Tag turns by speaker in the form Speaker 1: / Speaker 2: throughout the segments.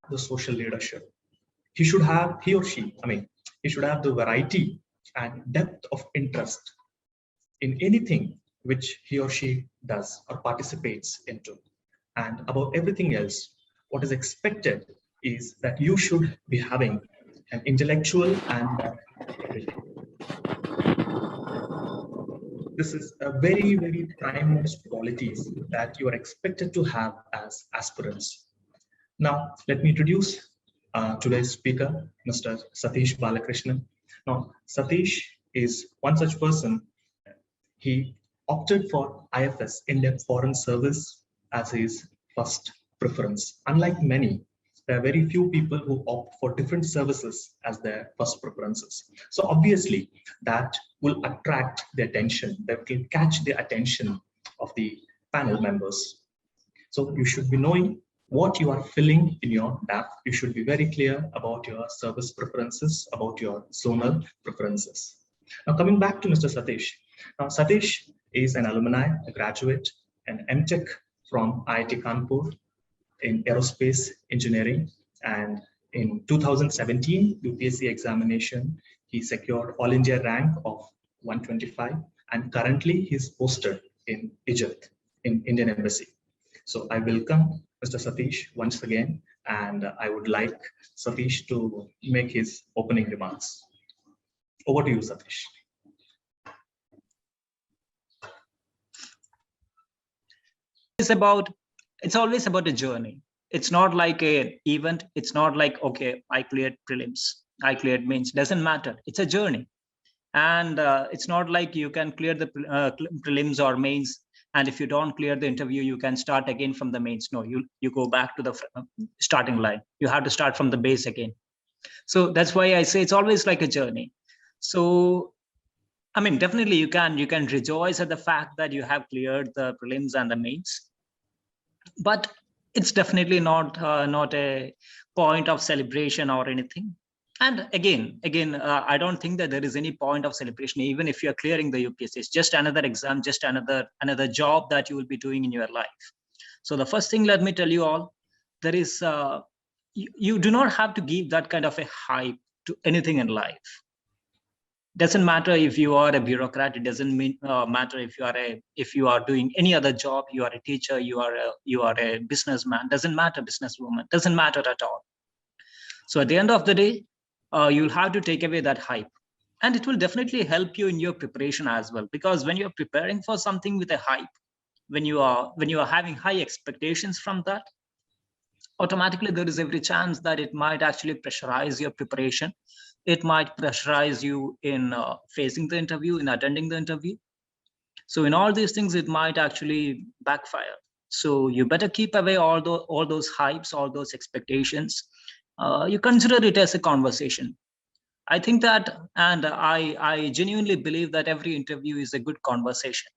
Speaker 1: the social leadership. He or she, he should have the variety and depth of interest in anything which he or she does or participates into. And above everything else, what is expected is that you should be having an intellectual and ability. This is a very, very primemost qualities that you are expected to have as aspirants. Now, let me introduce today's speaker, Mr. Satish Balakrishnan. Now, Satish is one such person. He opted for IFS, Indian Foreign Service, as his first preference. Unlike many, there are very few people who opt for different services as their first preferences. So obviously, that will attract the attention, that will catch the attention of the panel members. So you should be knowing what you are filling in your DAP. You should be very clear about your service preferences, about your zonal preferences. Now, coming back to Mr. Satish. Now, Satish is an alumni, a graduate, an MTech from IIT Kanpur in aerospace engineering. And in 2017 UPSC examination, he secured All India rank of 125. And currently he's posted in Egypt in Indian Embassy. So I welcome Mr. Satish once again, and I would like Satish to make his opening remarks. Over to you, Satish.
Speaker 2: It's always about a journey. It's not like an event. It's not like, okay, I cleared prelims, I cleared mains. Doesn't matter. It's a journey. And it's not like you can clear the prelims or mains, and if you don't clear the interview, you can start again from the mains. No, you go back to the starting line. You have to start from the base again. So that's why I say it's always like a journey. So definitely you can rejoice at the fact that you have cleared the prelims and the mains, but it's definitely not a point of celebration or anything. And again, I don't think that there is any point of celebration, even if you're clearing the UPSC. It's just another exam, just another job that you will be doing in your life. So the first thing, let me tell you all, there is you do not have to give that kind of a hype to anything in life. Doesn't matter if you are a bureaucrat. It doesn't matter if you are doing any other job. You are a teacher. You are a businessman. Doesn't matter, businesswoman. Doesn't matter at all. So at the end of the day, you'll have to take away that hype, and it will definitely help you in your preparation as well. Because when you're preparing for something with a hype, when you are having high expectations from that, automatically there is every chance that it might actually pressurize your preparation. It might pressurize you in facing the interview, in attending the interview. So in all these things, it might actually backfire. So you better keep away all those hypes, all those expectations. You consider it as a conversation. I think that, and I genuinely believe that every interview is a good conversation.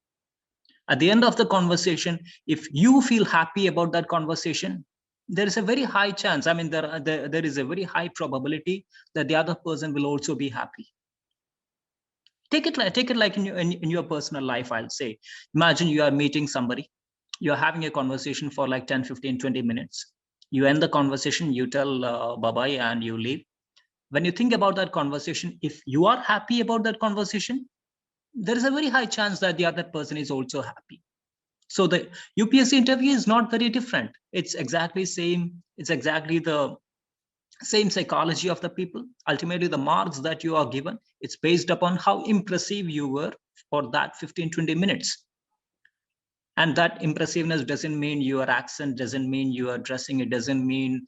Speaker 2: At the end of the conversation, if you feel happy about that conversation, there is a very high chance, there is a very high probability that the other person will also be happy. Take it like in your personal life, I'll say. Imagine you are meeting somebody, you're having a conversation for like 10, 15, 20 minutes. You end the conversation, you tell bye-bye and you leave. When you think about that conversation, if you are happy about that conversation, there is a very high chance that the other person is also happy. So the UPSC interview is not very different. It's exactly same. It's exactly the same psychology of the people. Ultimately, the marks that you are given, it's based upon how impressive you were for that 15, 20 minutes. And that impressiveness doesn't mean your accent, doesn't mean your dressing, it doesn't mean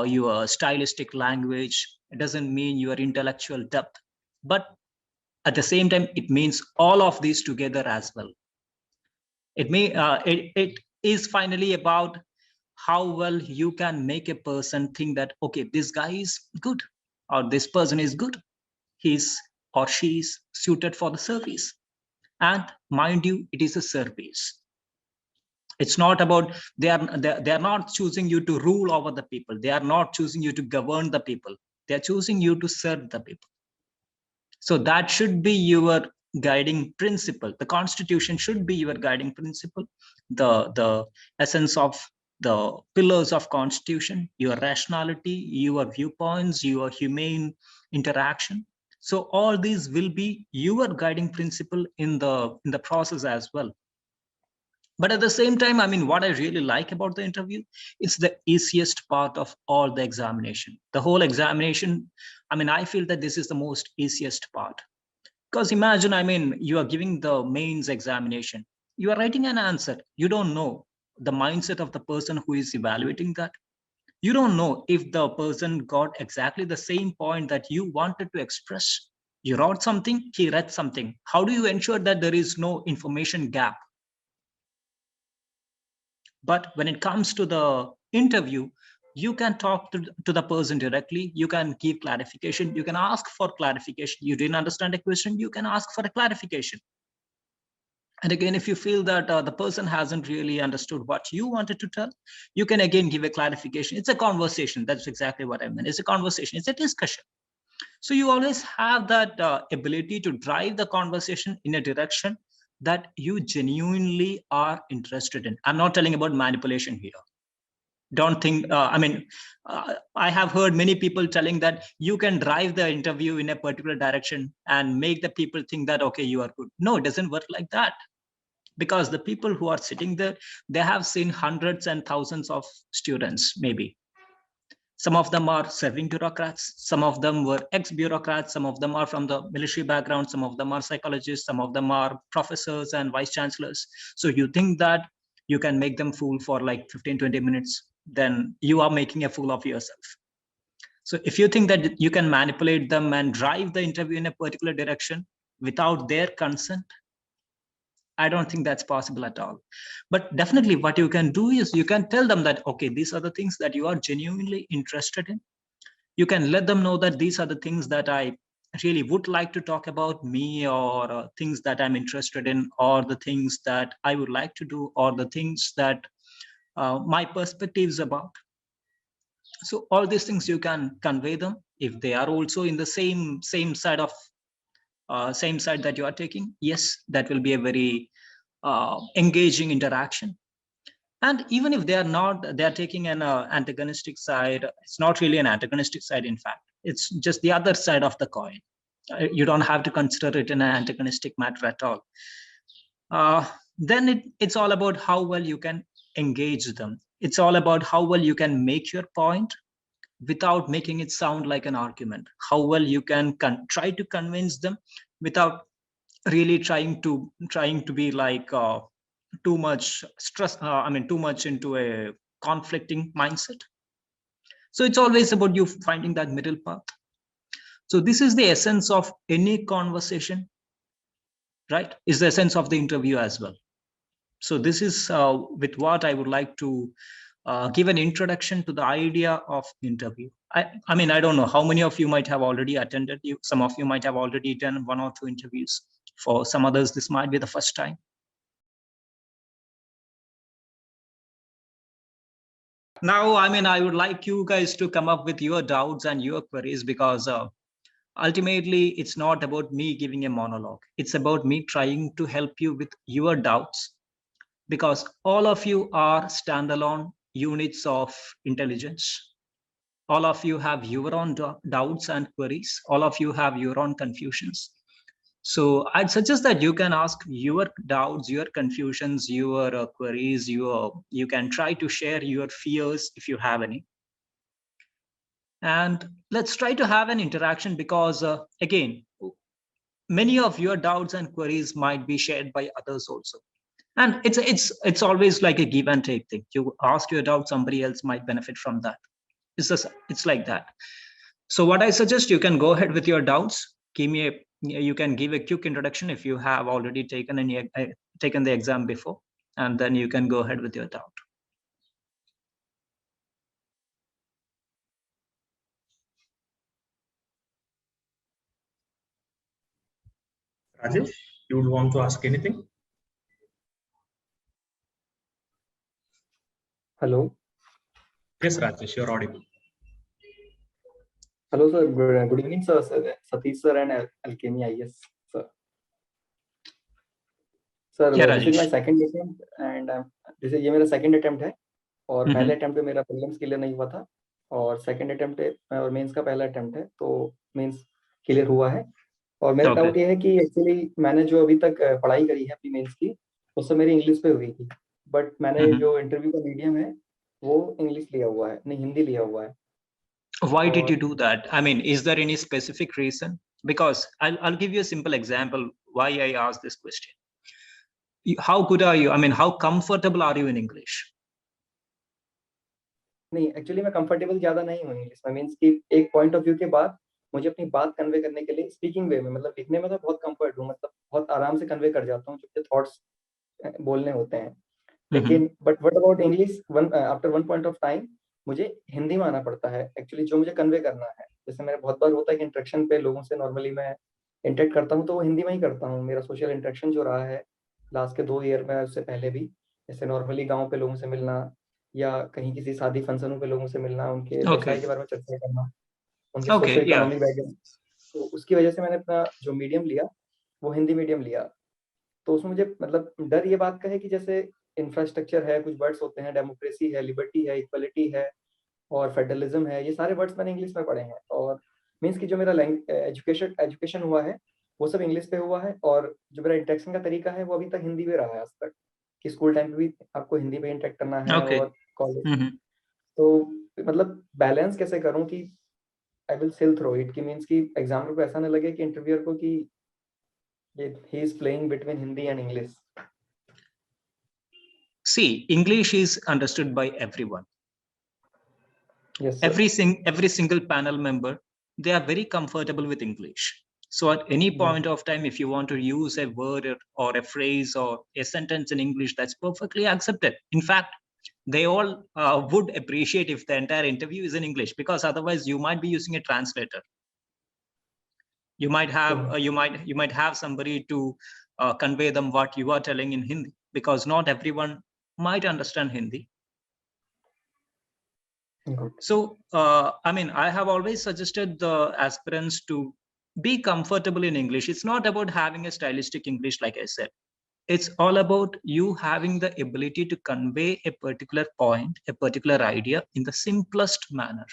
Speaker 2: your stylistic language, it doesn't mean your intellectual depth. But at the same time, it means all of these together as well. It is finally about how well you can make a person think that, okay, this guy is good, or this person is good. He's or she is suited for the service. And mind you, it is a service. It's not about, they are not choosing you to rule over the people. They are not choosing you to govern the people. They are choosing you to serve the people. So that should be your guiding principle. The Constitution should be your guiding principle. The essence of the pillars of constitution, your rationality, your viewpoints, your humane interaction. So all these will be your guiding principle in the process as well. But at the same time, I mean, what I really like about the interview, it's the easiest part of all the examination. The whole examination, I mean, I feel that this is the most easiest part. Because imagine, I mean, you are giving the mains examination. You are writing an answer. You don't know the mindset of the person who is evaluating that. You don't know if the person got exactly the same point that you wanted to express. You wrote something, he read something. How do you ensure that there is no information gap? But when it comes to the interview, you can talk to the person directly. You can give clarification. You can ask for clarification. You didn't understand a question, you can ask for a clarification. And again, if you feel that the person hasn't really understood what you wanted to tell, you can again give a clarification. It's a conversation. That's exactly what I meant. It's a conversation. It's a discussion. So you always have that ability to drive the conversation in a direction that you genuinely are interested in. I'm not telling about manipulation here. Don't think, I have heard many people telling that you can drive the interview in a particular direction and make the people think that, okay, you are good. No, it doesn't work like that. Because the people who are sitting there, they have seen hundreds and thousands of students, maybe. Some of them are serving bureaucrats, some of them were ex-bureaucrats, some of them are from the military background, some of them are psychologists, some of them are professors and vice chancellors. So you think that you can make them fool for like 15-20 minutes, then you are making a fool of yourself. So if you think that you can manipulate them and drive the interview in a particular direction without their consent, I don't think that's possible at all. But definitely what you can do is you can tell them that, okay, these are the things that you are genuinely interested in. You can let them know that these are the things that I really would like to talk about, me, or things that I'm interested in, or the things that I would like to do, or the things that my perspectives about. So all these things you can convey them. If they are also in the same side of same side that you are taking, yes, that will be a very engaging interaction. And even if they are not, they are taking an antagonistic side, it's not really an antagonistic side, in fact, it's just the other side of the coin. You don't have to consider it in an antagonistic matter at all. Then it's all about how well you can engage them. It's all about how well you can make your point without making it sound like an argument, how well you can try to convince them without really trying to be like too much stress, too much into a conflicting mindset. So it's always about you finding that middle path. So this is the essence of any conversation, right? Is the essence of the interview as well. So this is with what I would like to give an introduction to the idea of interview. I mean, I don't know how many of you might have already attended. Some of you might have already done 1 or 2 interviews. For some others, this might be the first time. Now, I mean, I would like you guys to come up with your doubts and your queries, because ultimately, it's not about me giving a monologue. It's about me trying to help you with your doubts, because all of you are standalone units of intelligence. All of you have your own doubts and queries. All of you have your own confusions. So I'd suggest that you can ask your doubts, your confusions, your queries. You can try to share your fears if you have any. And let's try to have an interaction, because again, many of your doubts and queries might be shared by others also. And it's always like a give and take thing. You ask your doubt, somebody else might benefit from that. It's like that. So what I suggest, you can go ahead with your doubts. You can give a quick introduction if you have already taken the exam before, and then you can go ahead with your doubt.
Speaker 1: Rajesh, you would want to ask anything?
Speaker 3: Hello.
Speaker 1: Yes, Rajesh, you're audible.
Speaker 3: Hello, sir. Good evening, sir. Satish sir and Alchemy IS, sir. Sir,
Speaker 2: Yeah,
Speaker 3: this is my
Speaker 2: Rajesh.
Speaker 3: second attempt, and this is my second attempt. और पहले attempt पे मेरा prelims clear नहीं हुआ था, और second attempt और mains का पहला अटेम्प्ट है, तो मेंस क्लियर हुआ है। और मेरा
Speaker 2: Okay.
Speaker 3: डाउट ये है कि एक्चुअली मैंने जो अभी तक पढ़ाई करी है अपनी मेंस की, उससे मेरी इंग्लिश पे हुई थी, बट मैंने जो इंटरव्यू का मीडियम है वो इंग्लिश लिया हुआ है, नहीं हिंदी लिया हुआ है।
Speaker 2: Why did you
Speaker 3: और
Speaker 2: do that? I mean, is there any specific reason? Because I'll give you a simple example why I asked this question. How good are you? I mean, how comfortable are you in English?
Speaker 3: नहीं, actually मैं comfortable ज्यादा नहीं हूँ English में, means कि एक point of view के बाद मुझे अपनी बात कन्वे करने के लिए स्पीकिंग वे में, मतलब लिखने में तो बहुत कंफर्ट हूँ, मतलब बहुत आराम से कन्वे कर जाता हूँ जो थॉट्स बोलने होते हैं, लेकिन but what about English, after one point of time मुझे हिंदी में आना पड़ता है एक्चुअली जो मुझे कन्वे करना है। जैसे मेरा बहुत बार होता है कि इंटरेक्शन पे लोगों से नॉर्मली मैं इंटरेक्ट करता हूँ तो वो हिंदी में ही करता हूँ। मेरा सोशल इंटरेक्शन जो रहा है लास्ट के 2 ईयर में, उससे पहले भी, जैसे नॉर्मली गाँव पे लोगों से मिलना या कहीं किसी शादी फंक्शनों पे लोगों से मिलना, उनके व्यवसाय के बारे में चर्चा करना, उनके socio
Speaker 2: Okay, yeah.
Speaker 3: Economic background, तो उसकी वजह से मैंने अपना जो मीडियम लिया वो हिंदी मीडियम लिया। तो उसमें मुझे मतलब डर ये बात का है कि जैसे इंफ्रास्ट्रक्चर है, कुछ वर्ड्स होते हैं, डेमोक्रेसी है, लिबर्टी है, इक्वलिटी है और फेडरलिज्म है, ये सारे वर्ड्स मैंने इंग्लिश में पढ़े हैं, और मीन्स कि जो मेरा एजुकेशन हुआ है वो सब इंग्लिश पे हुआ है, और जो मेरा इंटरेक्शन का तरीका है वो अभी तक हिंदी में रहा है आज तक, कि स्कूल टाइम पे भी आपको हिंदी में इंटरेक्ट करना है
Speaker 2: Okay.
Speaker 3: और कॉलेज, तो मतलब बैलेंस कैसे करूं कि I will sail through it, कि मीन्स कि एग्जाम्पल को ऐसा ना लगे कि इंटरव्यूअर को कि he is playing between Hindi and English.
Speaker 2: See, English is understood by everyone.
Speaker 3: Yes, sir.
Speaker 2: Every single panel member, they are very comfortable with English. So at any point of time, if you want to use a word or a phrase or a sentence in English, that's perfectly accepted. In fact, they all would appreciate if the entire interview is in English, because otherwise you might be using a translator. You might have you might have somebody to convey them what you are telling in Hindi, because not everyone might understand Hindi.
Speaker 3: Good.
Speaker 2: So I mean, I have always suggested the aspirants to be comfortable in English. It's not about having a stylistic English, like I said. It's all about you having the ability to convey a particular point, a particular idea in the simplest manner.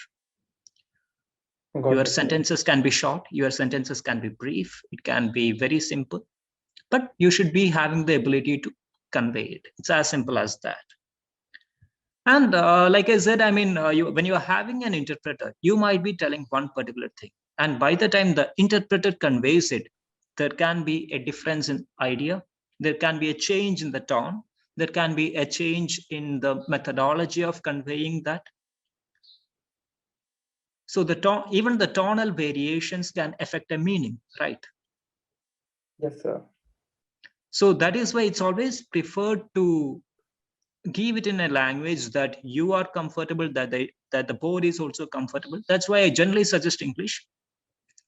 Speaker 2: Your sentences can be short, your sentences can be brief, it can be very simple, but you should be having the ability to convey it. It's as simple as that. And like I said, I mean, when you're having an interpreter, you might be telling one particular thing, and by the time the interpreter conveys it, there can be a difference in idea, there can be a change in the tone, there can be a change in the methodology of conveying that. So the tone, even the tonal variations can affect a meaning, right?
Speaker 3: Yes, sir.
Speaker 2: So that is why it's always preferred to give it in a language that you are comfortable, that the board is also comfortable. That's why I generally suggest English,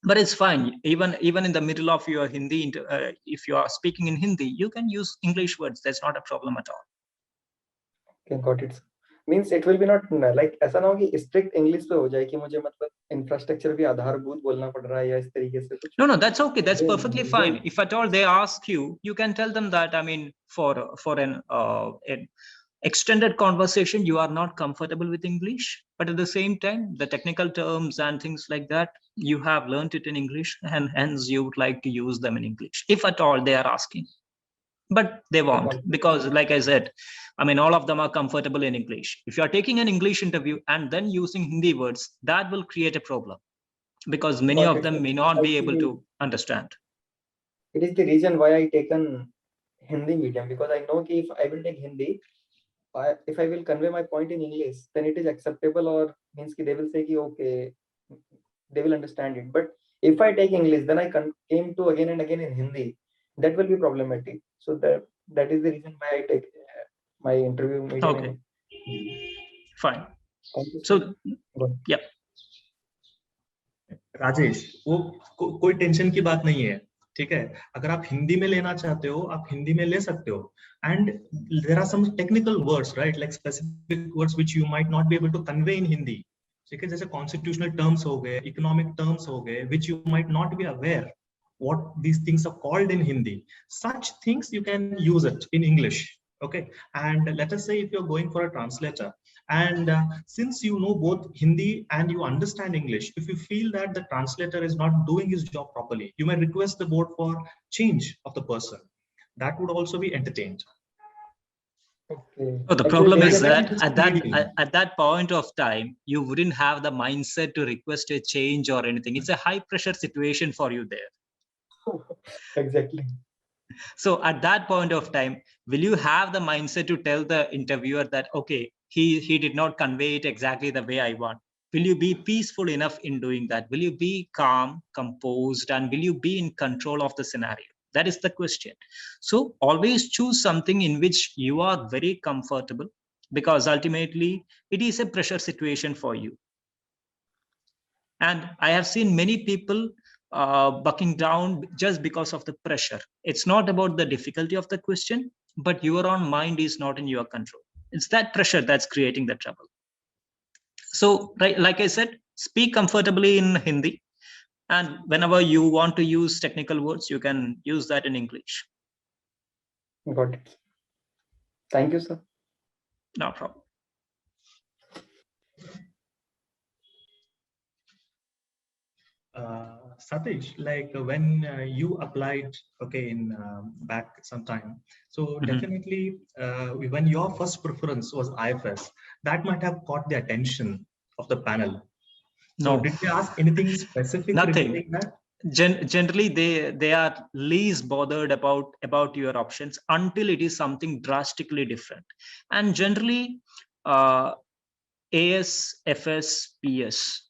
Speaker 2: but it's fine. Even in the middle of your Hindi, if you are speaking in Hindi, you can use English words. That's not a problem at all.
Speaker 3: Okay, got it. Means it will be not like ऐसा ना हो कि strict English पे हो जाए कि मुझे मतलब infrastructure भी आधारभूत बोलना पड़ रहा है या इस तरीके से कुछ.
Speaker 2: No, that's okay. That's perfectly fine. If at all they ask you, you can tell them that, I mean, for an extended conversation, you are not comfortable with English, but at the same time, the technical terms and things like that, you have learned it in English, and hence you would like to use them in English, if at all they are asking. But they won't, because like I said, I mean, all of them are comfortable in English. If you are taking an English interview and then using Hindi words, that will create a problem, because many of them may not be able to understand.
Speaker 3: It is the reason why I taken Hindi medium, because I know कि if I will take Hindi, if I will convey my point in English, then it is acceptable, or means कि they will say कि okay, they will understand it. But if I take English, then I came to again and again in Hindi, that will be problematic. So that is the reason why I take my interview medium.
Speaker 2: Okay, fine. So yeah.
Speaker 1: Rajesh, वो कोई tension की बात नहीं है, ठीक है? अगर आप हिंदी में लेना चाहते हो, आप हिंदी में ले सकते हो. And there are some technical words, right? Like specific words which you might not be able to convey in Hindi. ठीक है, जैसे constitutional terms हो गए, economic terms हो गए, which you might not be aware what these things are called in Hindi. Such things you can use it in English. Okay, and let us say if you're going for a translator, and since you know both Hindi and you understand English, if you feel that the translator is not doing his job properly, you may request the board for change of the person. That would also be entertained.
Speaker 3: Okay.
Speaker 2: Oh, the
Speaker 3: Actually,
Speaker 2: problem
Speaker 3: there
Speaker 2: is
Speaker 3: is a
Speaker 2: that
Speaker 1: Just reading.
Speaker 2: at that point of time, you wouldn't have the mindset to request a change or anything. It's a high pressure situation for you there.
Speaker 3: exactly.
Speaker 2: So at that point of time, will you have the mindset to tell the interviewer that, okay, he did not convey it exactly the way I want? Will you be peaceful enough in doing that? Will you be calm, composed, and will you be in control of the scenario? That is the question. So always choose something in which you are very comfortable, because ultimately it is a pressure situation for you. And I have seen many people bucking down just because of the pressure. It's not about the difficulty of the question, but your own mind is not in your control. It's that pressure that's creating the trouble. So, right, like I said, speak comfortably in Hindi. And whenever you want to use technical words, you can use that in English.
Speaker 3: Got it. Thank you, sir.
Speaker 2: No problem.
Speaker 1: Satish, like when you applied, okay, in back sometime, so definitely when your first preference was IFS, that might have caught the attention of the panel. So
Speaker 2: No,
Speaker 1: did they ask anything specific
Speaker 2: nothing.
Speaker 1: regarding that?
Speaker 2: Generally, they are least bothered about your options until it is something drastically different. And generally, AS, FS, PS,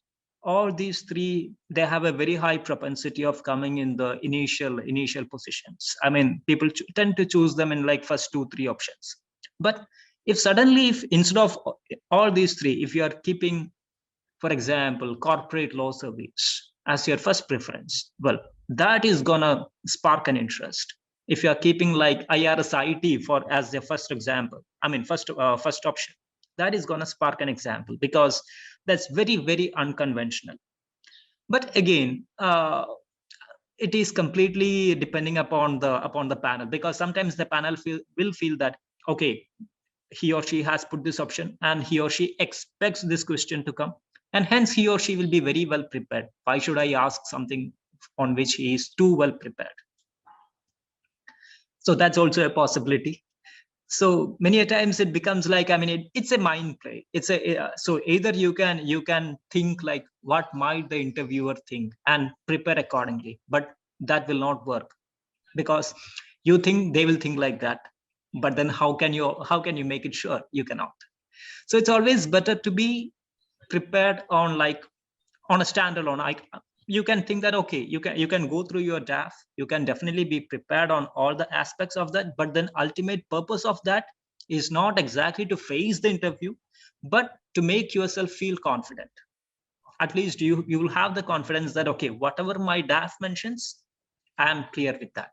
Speaker 2: all these three, they have a very high propensity of coming in the initial positions. I mean, people tend to choose them in like first 2-3 options. But if suddenly, if instead of all these three, if you are keeping, for example, corporate law service as your first preference, well, that is gonna spark an interest. If you are keeping like IRS IT for as the first example, I mean first option, that is gonna spark an example, because that's very unconventional. But again, it is completely depending upon the panel, because sometimes the panel will feel that, okay, he or she has put this option and he or she expects this question to come, and hence he or she will be very well prepared. Why should I ask something on which he is too well prepared? So that's also a possibility. So many a times it becomes like, I mean, it's a mind play. It's a so either you can think like what might the interviewer think and prepare accordingly, but that will not work, because you think they will think like that, but then how can you make it sure? You cannot. So it's always better to be prepared on like on a standalone. You can think that, okay, you can go through your DAF, you can definitely be prepared on all the aspects of that, but then ultimate purpose of that is not exactly to face the interview, but to make yourself feel confident. At least you will have the confidence that, okay, whatever my DAF mentions, I am clear with that.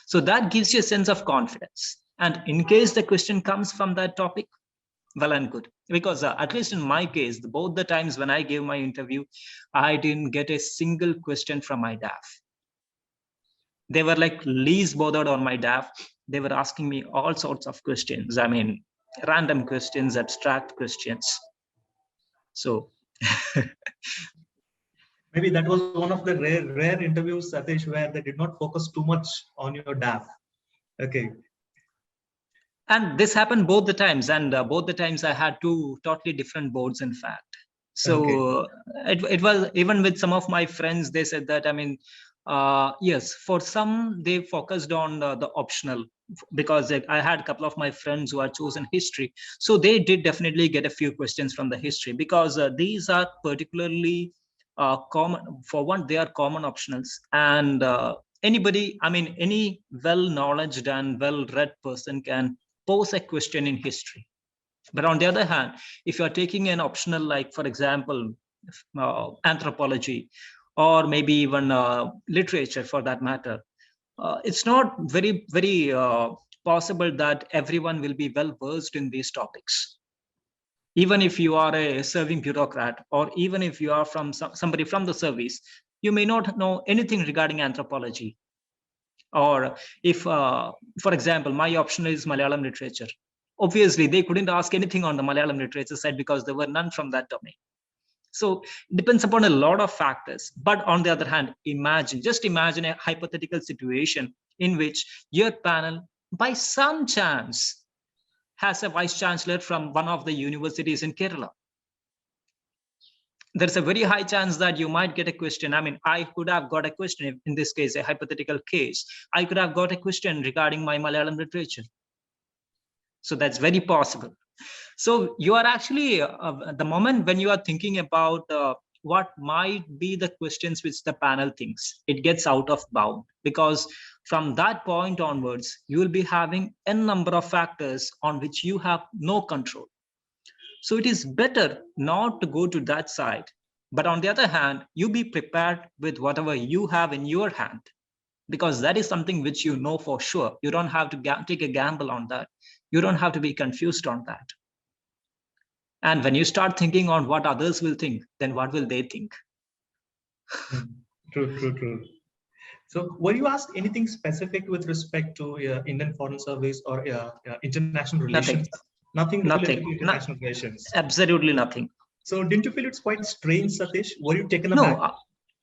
Speaker 2: So that gives you a sense of confidence. And in case the question comes from that topic, well and good, because at least in my case, both the times when I gave my interview, I didn't get a single question from my DAF. They were like least bothered on my DAF. They were asking me all sorts of questions. I mean, random questions, abstract questions. So
Speaker 1: Maybe that was one of the rare interviews, Satish, where they did not focus too much on your DAF. Okay.
Speaker 2: And this happened both the times, and both the times I had two totally different boards, in fact. So it was, even with some of my friends, they said that, I mean, yes, for some they focused on the optional, because I had a couple of my friends who had chosen history, so they did definitely get a few questions from the history, because these are particularly common. For one, they are common optionals, and anybody, I mean, any well-knowledged and well-read person can pose a question in history. But on the other hand, if you are taking an optional, like for example, anthropology, or maybe even literature for that matter, it's not very possible that everyone will be well versed in these topics. Even if you are a serving bureaucrat, or even if you are from somebody from the service, you may not know anything regarding anthropology. Or if, for example, my option is Malayalam literature, obviously they couldn't ask anything on the Malayalam literature side because there were none from that domain. So it depends upon a lot of factors. But on the other hand, just imagine a hypothetical situation in which your panel, by some chance, has a vice chancellor from one of the universities in Kerala. There's a very high chance that you might get a question. I mean, I could have got a question, in this case, a hypothetical case. I could have got a question regarding my Malayalam literature. So that's very possible. So you are actually, the moment when you are thinking about what might be the questions which the panel thinks, it gets out of bound, because from that point onwards, you will be having a number of factors on which you have no control. So it is better not to go to that side. But on the other hand, you be prepared with whatever you have in your hand, because that is something which you know for sure. You don't have to take a gamble on that. You don't have to be confused on that. And when you start thinking on what others will think, then what will they think?
Speaker 1: True. So were you asked anything specific with respect to Indian Foreign Service or international relations? Nothing related to international relations?
Speaker 2: Absolutely nothing.
Speaker 1: So didn't you feel it's quite strange, Satish? Were you taken aback?
Speaker 2: No,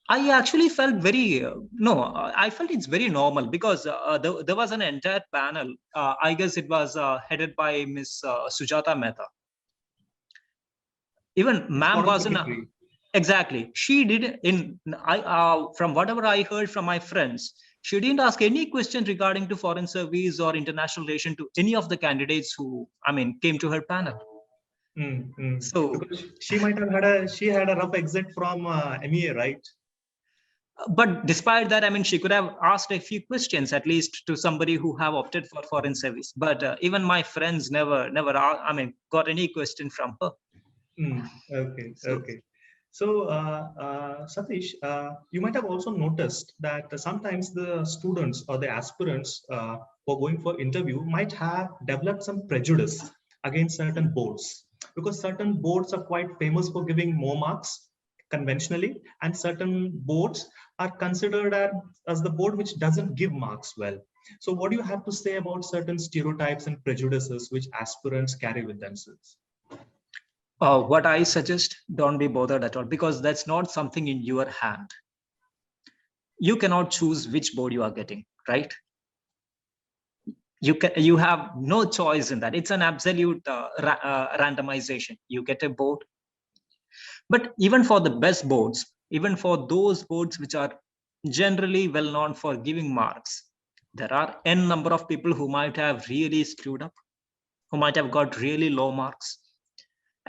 Speaker 2: I actually felt I felt it's very normal, because there was an entire panel. I guess it was headed by Miss Sujata Mehta. Even ma'am wasn't exactly. She did from whatever I heard from my friends, she didn't ask any question regarding to foreign service or international relation to any of the candidates who, came to her panel. So
Speaker 1: because she might have had a rough exit from MEA, right?
Speaker 2: But despite that, she could have asked a few questions, at least to somebody who have opted for foreign service. But even my friends never got any question from her.
Speaker 1: Okay. So, Satish, you might have also noticed that sometimes the students or the aspirants who are going for interview might have developed some prejudice against certain boards, because certain boards are quite famous for giving more marks conventionally, and certain boards are considered as the board which doesn't give marks well. So what do you have to say about certain stereotypes and prejudices which aspirants carry with themselves?
Speaker 2: What I suggest, don't be bothered at all, because that's not something in your hand. You cannot choose which board you are getting, right? You have no choice in that. It's an absolute randomization. You get a board. But even for the best boards, even for those boards which are generally well known for giving marks, there are n number of people who might have really screwed up, who might have got really low marks.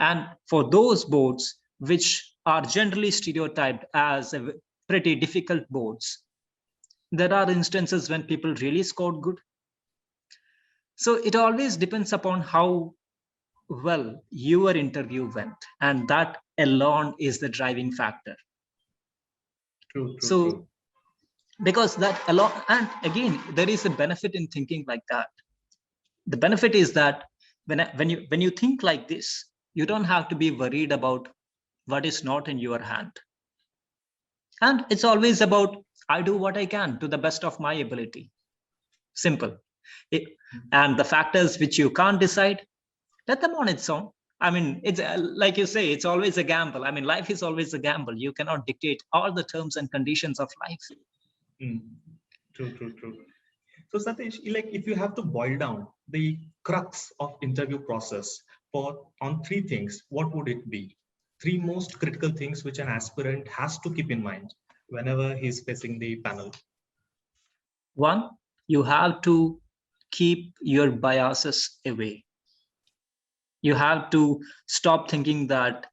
Speaker 2: And for those boards which are generally stereotyped as pretty difficult boards, there are instances when people really scored good. So it always depends upon how well your interview went, and that alone is the driving factor. True. Because that alone, and again, there is a benefit in thinking like that. The benefit is that when you think like this, you don't have to be worried about what is not in your hand. And it's always about, I do what I can to the best of my ability. Simple. And the factors which you can't decide, let them on its own. It's like you say, it's always a gamble. Life is always a gamble. You cannot dictate all the terms and conditions of life.
Speaker 1: True. So Satish, if you have to boil down the crux of interview process on three things, what would it be? Three most critical things which an aspirant has to keep in mind whenever he's facing the panel.
Speaker 2: One, you have to keep your biases away. You have to stop thinking that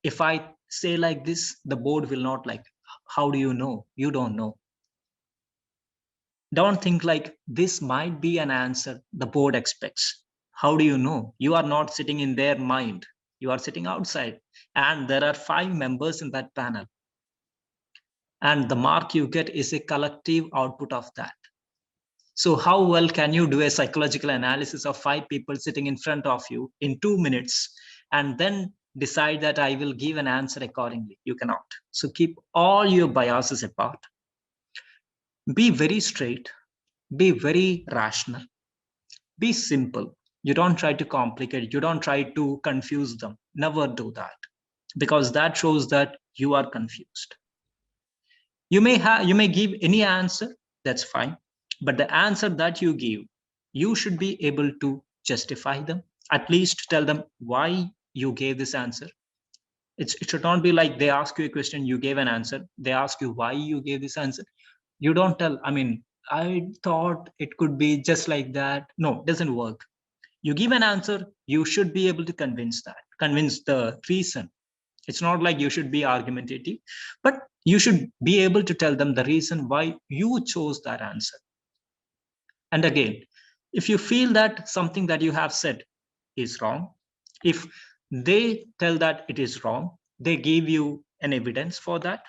Speaker 2: if I say like this, the board will not like. How do you know? You don't know. Don't think like this might be an answer the board expects. How do you know? You are not sitting in their mind. You are sitting outside, and there are 5 members in that panel. And the mark you get is a collective output of that. So how well can you do a psychological analysis of 5 people sitting in front of you in 2 minutes and then decide that I will give an answer accordingly? You cannot. So keep all your biases apart. Be very straight. Be very rational. Be simple. You don't try to complicate it. You don't try to confuse them. Never do that, because that shows that you are confused. You may give any answer, that's fine, but the answer that you give, you should be able to justify them. At least tell them why you gave this answer. It should not be like they ask you a question, you gave an answer. They ask you why you gave this answer. You don't tell, I thought it could be just like that. No, it doesn't work. You give an answer, you should be able to convince the reason. It's not like you should be argumentative, but you should be able to tell them the reason why you chose that answer. And again, if you feel that something that you have said is wrong, if they tell that it is wrong, they give you an evidence for that,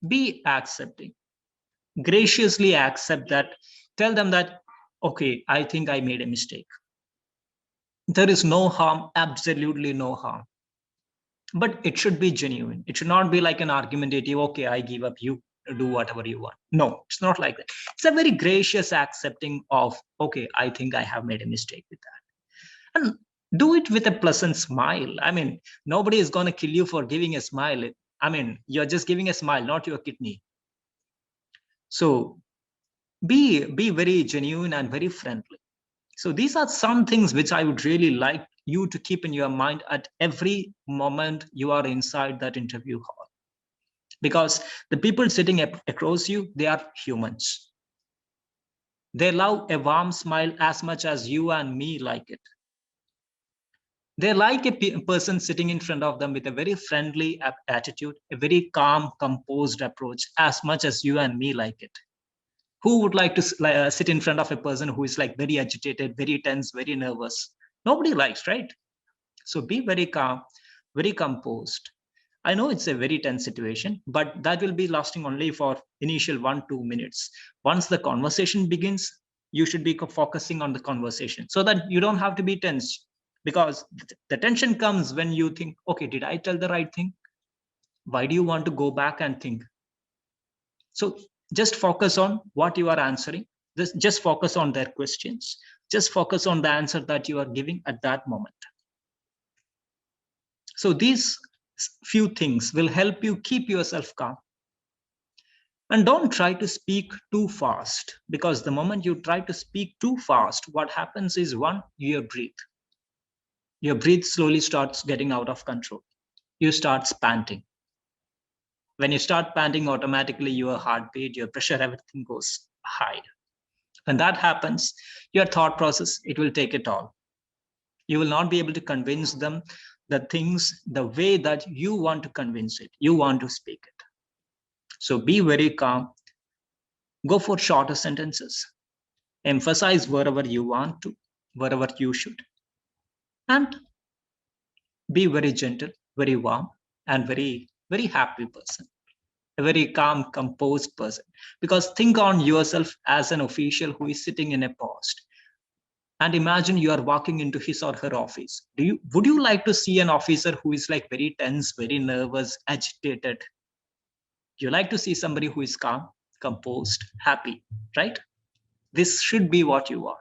Speaker 2: be accepting. Graciously accept that. Tell them that, okay, I think I made a mistake. There is no harm, absolutely no harm. But it should be genuine. It should not be like an argumentative, okay, I give up, you do whatever you want. No, it's not like that. It's a very gracious accepting of, okay, I think I have made a mistake with that. And do it with a pleasant smile. Nobody is going to kill you for giving a smile. You're just giving a smile, not your kidney. So be very genuine and very friendly. So these are some things which I would really like you to keep in your mind at every moment you are inside that interview hall. Because the people sitting across you, they are humans. They love a warm smile as much as you and me like it. They like a person sitting in front of them with a very friendly attitude, a very calm, composed approach, as much as you and me like it. Who would like to sit in front of a person who is like very agitated, very tense, very nervous? Nobody likes, right? So be very calm, very composed. I know it's a very tense situation, but that will be lasting only for initial 1-2 minutes. Once the conversation begins, you should be focusing on the conversation so that you don't have to be tense, because the tension comes when you think, okay, did I tell the right thing? Why do you want to go back and think? So just focus on what you are answering. Just focus on their questions. Just focus on the answer that you are giving at that moment. So these few things will help you keep yourself calm. And don't try to speak too fast, because the moment you try to speak too fast, what happens is, one, your breath slowly starts getting out of control. You start panting. When you start panting, automatically your heartbeat, your pressure, everything goes high. When that happens, your thought process, it will take it all. You will not be able to convince them the things the way that you want to convince it, you want to speak it. So be very calm. Go for shorter sentences. Emphasize wherever you want to, wherever you should. And be very gentle, very warm, and very, very happy person. A very calm, composed person. Because think on yourself as an official who is sitting in a post. And imagine you are walking into his or her office. Would you like to see an officer who is like very tense, very nervous, agitated? You like to see somebody who is calm, composed, happy, right? This should be what you are.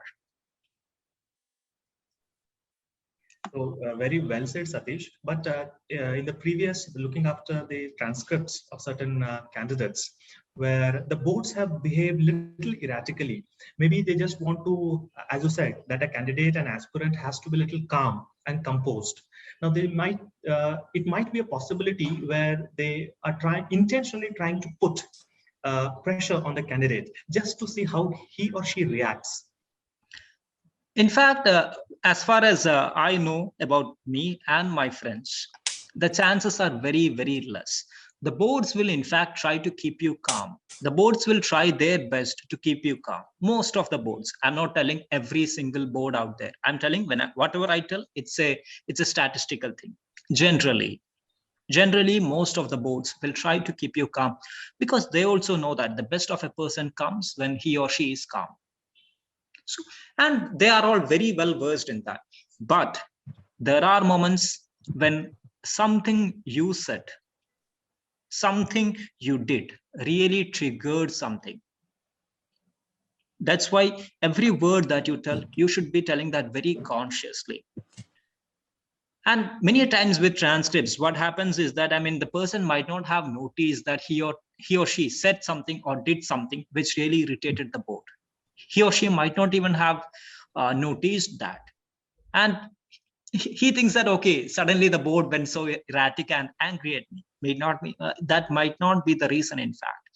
Speaker 1: So very well said, Satish. But in the previous, looking after the transcripts of certain candidates, where the boards have behaved little erratically. Maybe they just want to, as you said, that a candidate and aspirant has to be a little calm and composed. Now they might, it might be a possibility where they are intentionally trying to put pressure on the candidate just to see how he or she reacts.
Speaker 2: In fact, as far as I know about me and my friends, the chances are very, very less. The boards will in fact try to keep you calm. The boards will try their best to keep you calm. Most of the boards. I'm not telling every single board out there. I'm telling whatever I tell, it's a statistical thing. Generally, most of the boards will try to keep you calm, because they also know that the best of a person comes when he or she is calm. So, and they are all very well versed in that. But there are moments when something you said, something you did really triggered something. That's why every word that you tell, you should be telling that very consciously. And many times with transcripts, what happens is that, I mean, the person might not have noticed that he or she said something or did something which really irritated the board. He or she might not even have noticed that. And he thinks that, okay, suddenly the board went so erratic and angry at me. That might not be the reason. In fact,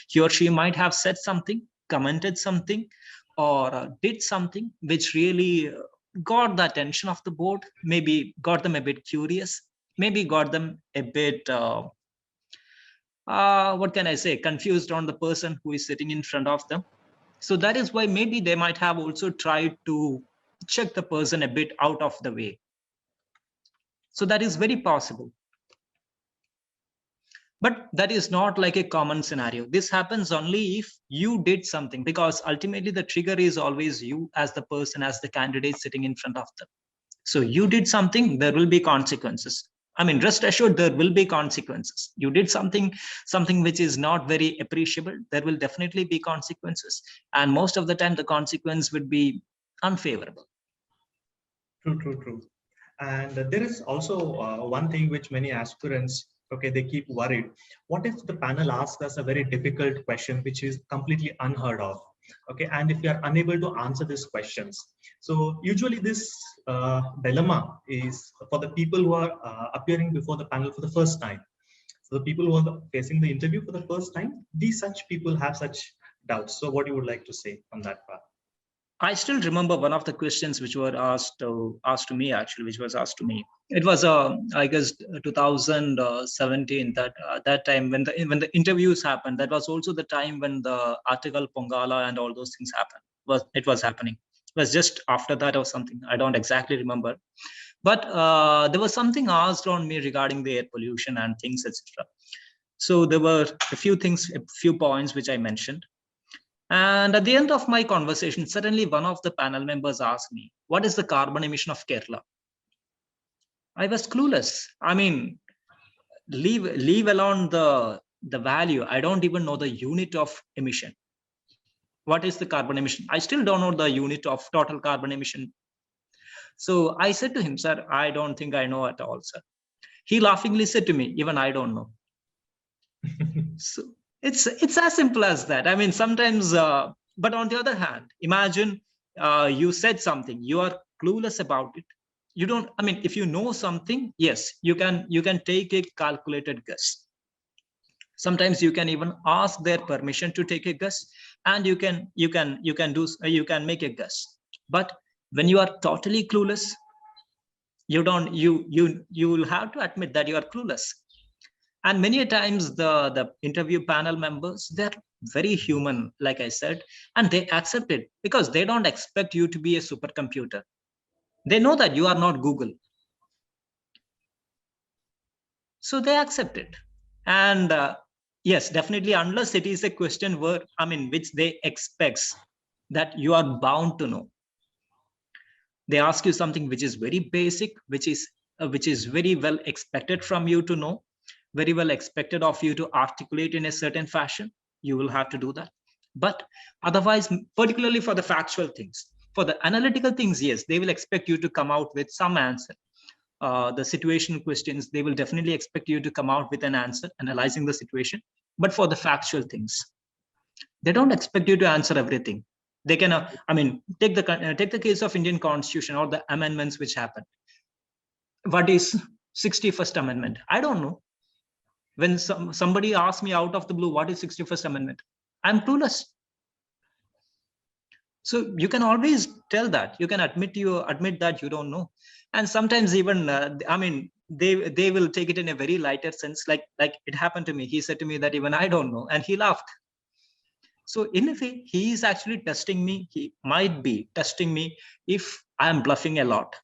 Speaker 2: he or she might have said something, commented something, or did something which really got the attention of the board, maybe got them a bit curious, maybe got them a bit, what can I say, confused on the person who is sitting in front of them. So that is why maybe they might have also tried to check the person a bit out of the way. So that is very possible. But that is not like a common scenario. This happens only if you did something, because ultimately the trigger is always you as the person, as the candidate sitting in front of them. So you did something, there will be consequences. I mean, rest assured, there will be consequences. You did something which is not very appreciable, there will definitely be consequences. And most of the time, the consequence would be unfavorable.
Speaker 1: True. And there is also one thing which many aspirants, okay, they keep worried. What if the panel asks us a very difficult question, which is completely unheard of? Okay, and if we are unable to answer these questions. So usually this dilemma is for the people who are appearing before the panel for the first time. So the people who are facing the interview for the first time, these such people have such doubts. So what you would like to say on that part?
Speaker 2: I still remember one of the questions which were asked to me, actually, which was asked to me. It was, I guess, 2017. That time when the interviews happened, that was also the time when the article Pongala and all those things happened. It was happening. It was just after that or something. I don't exactly remember. But there was something asked on me regarding the air pollution and things, etc. So there were a few points which I mentioned. And at the end of my conversation, suddenly one of the panel members asked me, what is the carbon emission of Kerala? I was clueless. I mean, leave alone the value. I don't even know the unit of emission. What is the carbon emission? I still don't know the unit of total carbon emission. So I said to him, sir, I don't think I know at all, sir. He laughingly said to me, even I don't know. So it's as simple as that. I mean, sometimes, but on the other hand, imagine you said something, you are clueless about it. You don't, I mean, if you know something, yes, you can take a calculated guess. Sometimes you can even ask their permission to take a guess, and you can make a guess. But when you are totally clueless, you will have to admit that you are clueless. And many times the interview panel members, they're very human, like I said, and they accept it because they don't expect you to be a supercomputer. They know that you are not Google. So they accept it. And yes, definitely, unless it is a question where, I mean, which they expect that you are bound to know. They ask you something which is very basic, which is very well expected from you to know, very well expected of you to articulate in a certain fashion. You will have to do that. But otherwise, particularly for the factual things, for the analytical things, yes, they will expect you to come out with some answer. The situational questions, they will definitely expect you to come out with an answer, analyzing the situation. But for the factual things, they don't expect you to answer everything. They can, I mean, take the case of Indian Constitution or the amendments which happened. What is 61st Amendment? I don't know. When somebody asks me out of the blue, what is 61st Amendment? I'm clueless. So you can always tell that. You can admit that you don't know. And sometimes even, I mean, they will take it in a very lighter sense, like it happened to me. He said to me that even I don't know, and he laughed. So in a way, he is actually testing me. He might be testing me if I am bluffing a lot.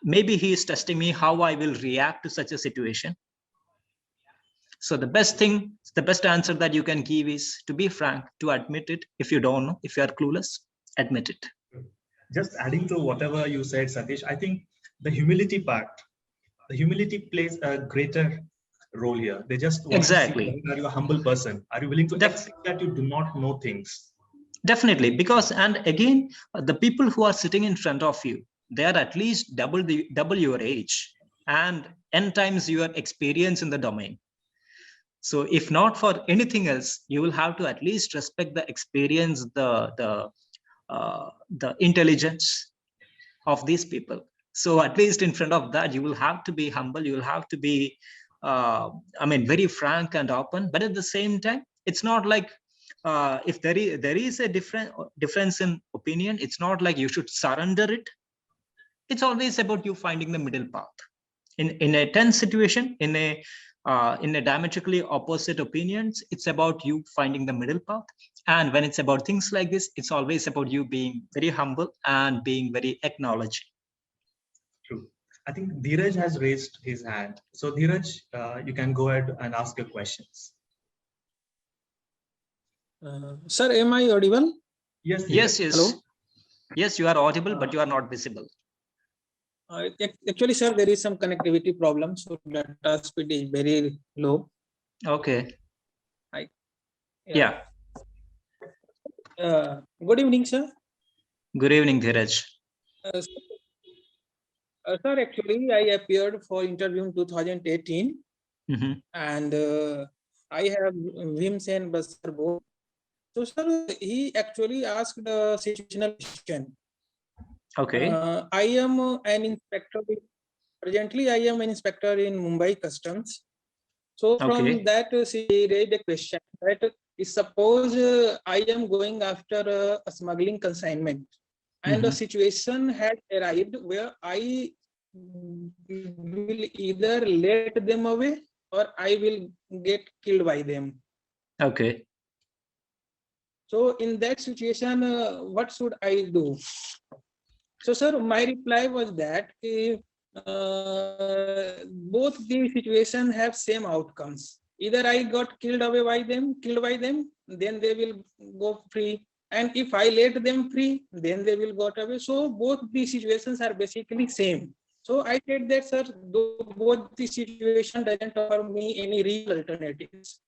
Speaker 2: Maybe he is testing me how I will react to such a situation. So the best answer that you can give is to be frank, to admit it. If you don't know, if you are clueless, admit it.
Speaker 1: Just adding to whatever you said, Satish, I think the humility plays a greater role here. They just want to see, are you a humble person? Are you willing to accept that you do not know things?
Speaker 2: Definitely, because, and again, the people who are sitting in front of you, they are at least double your age and n times your experience in the domain. So if not for anything else, you will have to at least respect the experience, the intelligence of these people. So at least in front of that, you will have to be humble. You will have to be, very frank and open. But at the same time, it's not like, if there is a difference in opinion, it's not like you should surrender it. It's always about you finding the middle path. In a tense situation, in a diametrically opposite opinions, it's about you finding the middle path. And when it's about things like this, it's always about you being very humble and being very acknowledging.
Speaker 1: True. I think Dheeraj has raised his hand. So Dheeraj, you can go ahead and ask your questions.
Speaker 4: Sir, am I audible?
Speaker 1: Yes. Dheeraj.
Speaker 2: Yes.
Speaker 4: Hello?
Speaker 2: Yes, you are audible, but you are not visible.
Speaker 4: Actually, sir, there is some connectivity problem, so data speed is very low.
Speaker 2: Okay. Yeah.
Speaker 4: Good evening, sir.
Speaker 2: Good evening, Dheeraj.
Speaker 4: Sir, actually, I appeared for interview in 2018, and I have Vims and Basar both. So, sir, he actually asked a situational question.
Speaker 2: Okay.
Speaker 4: I am an inspector. Presently, I am an inspector in Mumbai Customs. So from that, she raised a question that suppose I am going after a smuggling consignment, and a situation had arrived where I will either let them away or I will get killed by them.
Speaker 2: Okay.
Speaker 4: So in that situation, what should I do? So, sir, my reply was that both the situation have same outcomes. Either I got killed by them, then they will go free. And if I let them free, then they will got away. So both the situations are basically same. So I said that, sir, both the situation doesn't offer me any real alternatives.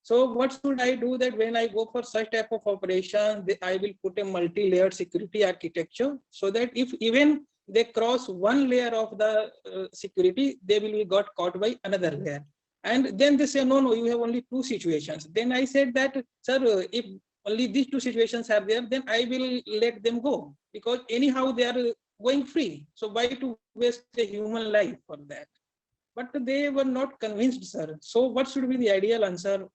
Speaker 4: So what should I do that when I go for such type of operation, I will put a multi-layered security architecture so that if even they cross one layer of the security, they will be got caught by another layer. And then they say, no, you have only two situations. Then I said that, sir, if only these two situations are there, then I will let them go because anyhow they are going free. So why to waste a human life for that? But they were not convinced, sir. So what should be the ideal answer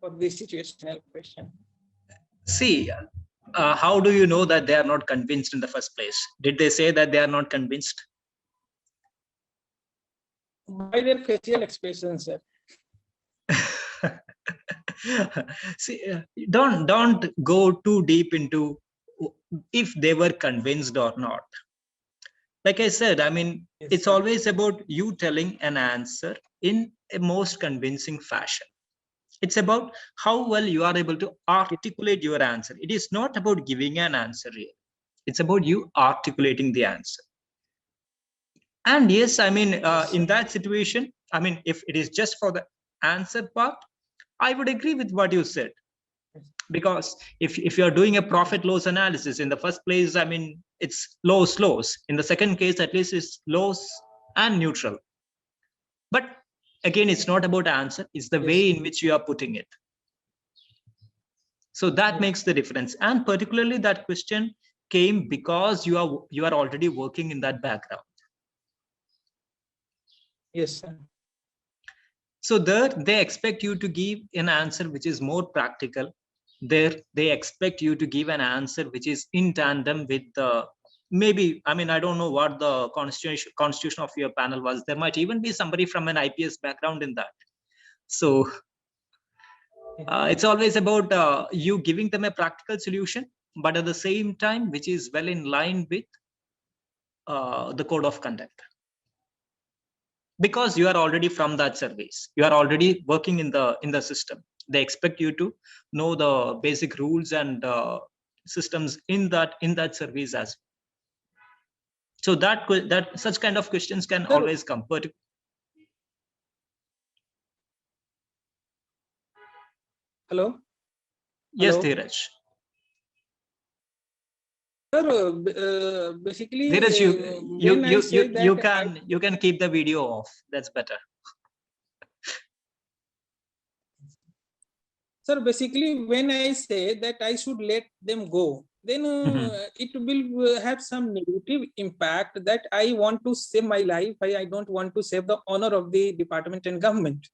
Speaker 4: for this situational question?
Speaker 2: See, how do you know that they are not convinced in the first place? Did they say that they are not convinced?
Speaker 4: By their facial expressions, sir.
Speaker 2: See, don't go too deep into if they were convinced or not. Like I said,
Speaker 4: Yes,
Speaker 2: it's
Speaker 4: sir.
Speaker 2: always about you telling an answer in a most convincing fashion. It's about how well you are able to articulate your answer. It is not about giving an answer really. It's about you articulating the answer. And yes, in that situation, if it is just for the answer part, I would agree with what you said. Because if you're doing a profit loss analysis, in the first place, it's loss. In the second case, at least it's loss and neutral. But again, it's not about answer, it's the way in which you are putting it. So that makes the difference. And particularly that question came because you are already working in that background.
Speaker 4: Yes, sir.
Speaker 2: So there they expect you to give an answer which is more practical. There they expect you to give an answer which is in tandem with the maybe, I don't know what the constitution of your panel was. There might even be somebody from an IPS background in that. So it's always about you giving them a practical solution, but at the same time, which is well in line with the code of conduct. Because you are already from that service, you are already working in the system. They expect you to know the basic rules and systems in that service as well. So that such kind of questions can always come.
Speaker 4: Hello.
Speaker 2: Yes,
Speaker 4: Hello?
Speaker 2: Dheeraj.
Speaker 4: Basically,
Speaker 2: Dheeraj,
Speaker 4: when I say that
Speaker 2: you can keep the video off. That's better.
Speaker 4: Sir, basically, when I say that I should let them go, then it will have some negative impact that I want to save my life. I don't want to save the honor of the department and government.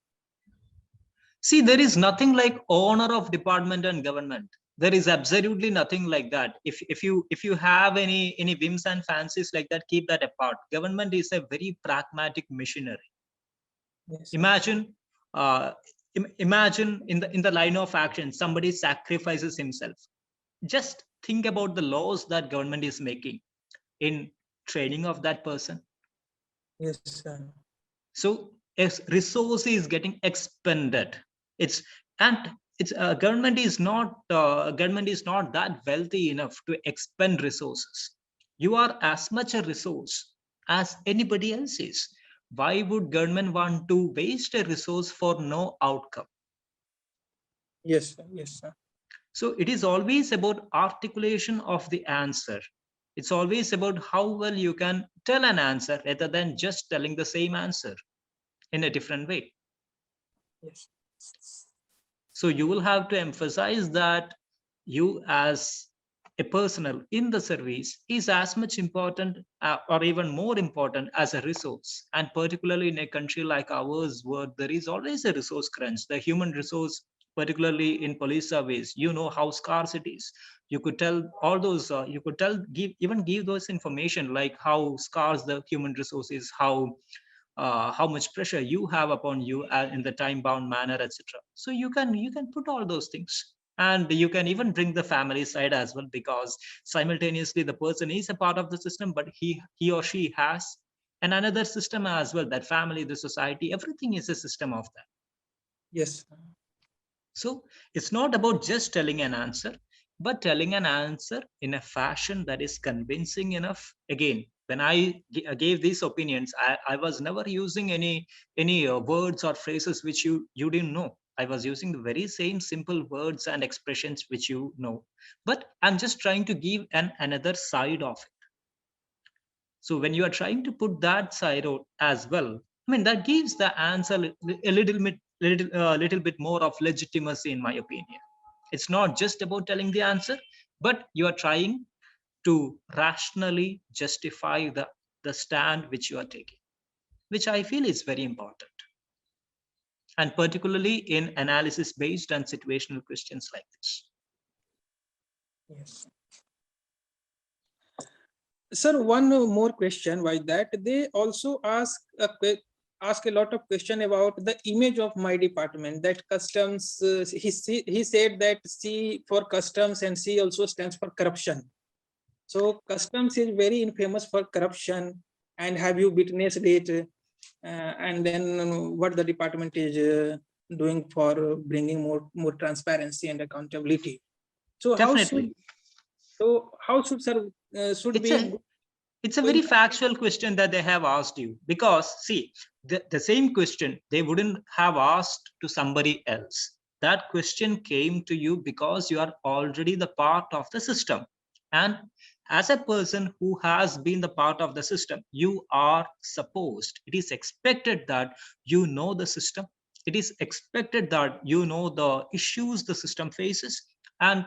Speaker 2: See, there is nothing like honor of department and government. There is absolutely nothing like that. If you have any whims and fancies like that, keep that apart. Government is a very pragmatic machinery.
Speaker 4: Yes,
Speaker 2: Imagine, imagine in the line of action, somebody sacrifices himself. Just think about the laws that government is making in training of that person.
Speaker 4: yes, sir.
Speaker 2: So as resource is getting expended, it's government is not that wealthy enough to expend resources. You are as much a resource as anybody else is. Why would government want to waste a resource for no outcome?
Speaker 4: Yes, sir. Yes, sir.
Speaker 2: So it is always about articulation of the answer. It's always about how well you can tell an answer rather than just telling the same answer in a different way.
Speaker 4: Yes.
Speaker 2: So you will have to emphasize that you as a personnel in the service is as much important or even more important as a resource. And particularly in a country like ours, where there is always a resource crunch, the human resource, particularly in police service, you know how scarce it is. You could tell all those, you could tell, give those information like how scarce the human resource is, how much pressure you have upon you in the time bound manner, etc. So you can put all those things, and you can even bring the family side as well, because simultaneously the person is a part of the system, but he or she has another system as well, that family, the society, everything is a system of that.
Speaker 4: Yes.
Speaker 2: So it's not about just telling an answer, but telling an answer in a fashion that is convincing enough. Again, when I gave these opinions, I was never using any words or phrases which you didn't know. I was using the very same simple words and expressions which you know, but I'm just trying to give another side of it. So when you are trying to put that side out as well, I mean, that gives the answer a little bit more of legitimacy, in my opinion. It's not just about telling the answer, but you are trying to rationally justify the stand which you are taking, which I feel is very important. And particularly in analysis based and situational questions like this.
Speaker 4: Yes. Sir, one more question. Why that they also ask a lot of question about the image of my department. That customs, he said that C for customs and C also stands for corruption. So customs is very infamous for corruption. And have you witnessed it? And then what the department is doing for bringing more transparency and accountability. So
Speaker 2: Definitely.
Speaker 4: how should sir should
Speaker 2: it's a very factual question that they have asked you, because see, the same question they wouldn't have asked to somebody else. That question came to you because you are already the part of the system, and as a person who has been the part of the system, you are supposed, it is expected that you know the system. It is expected that you know the issues the system faces, and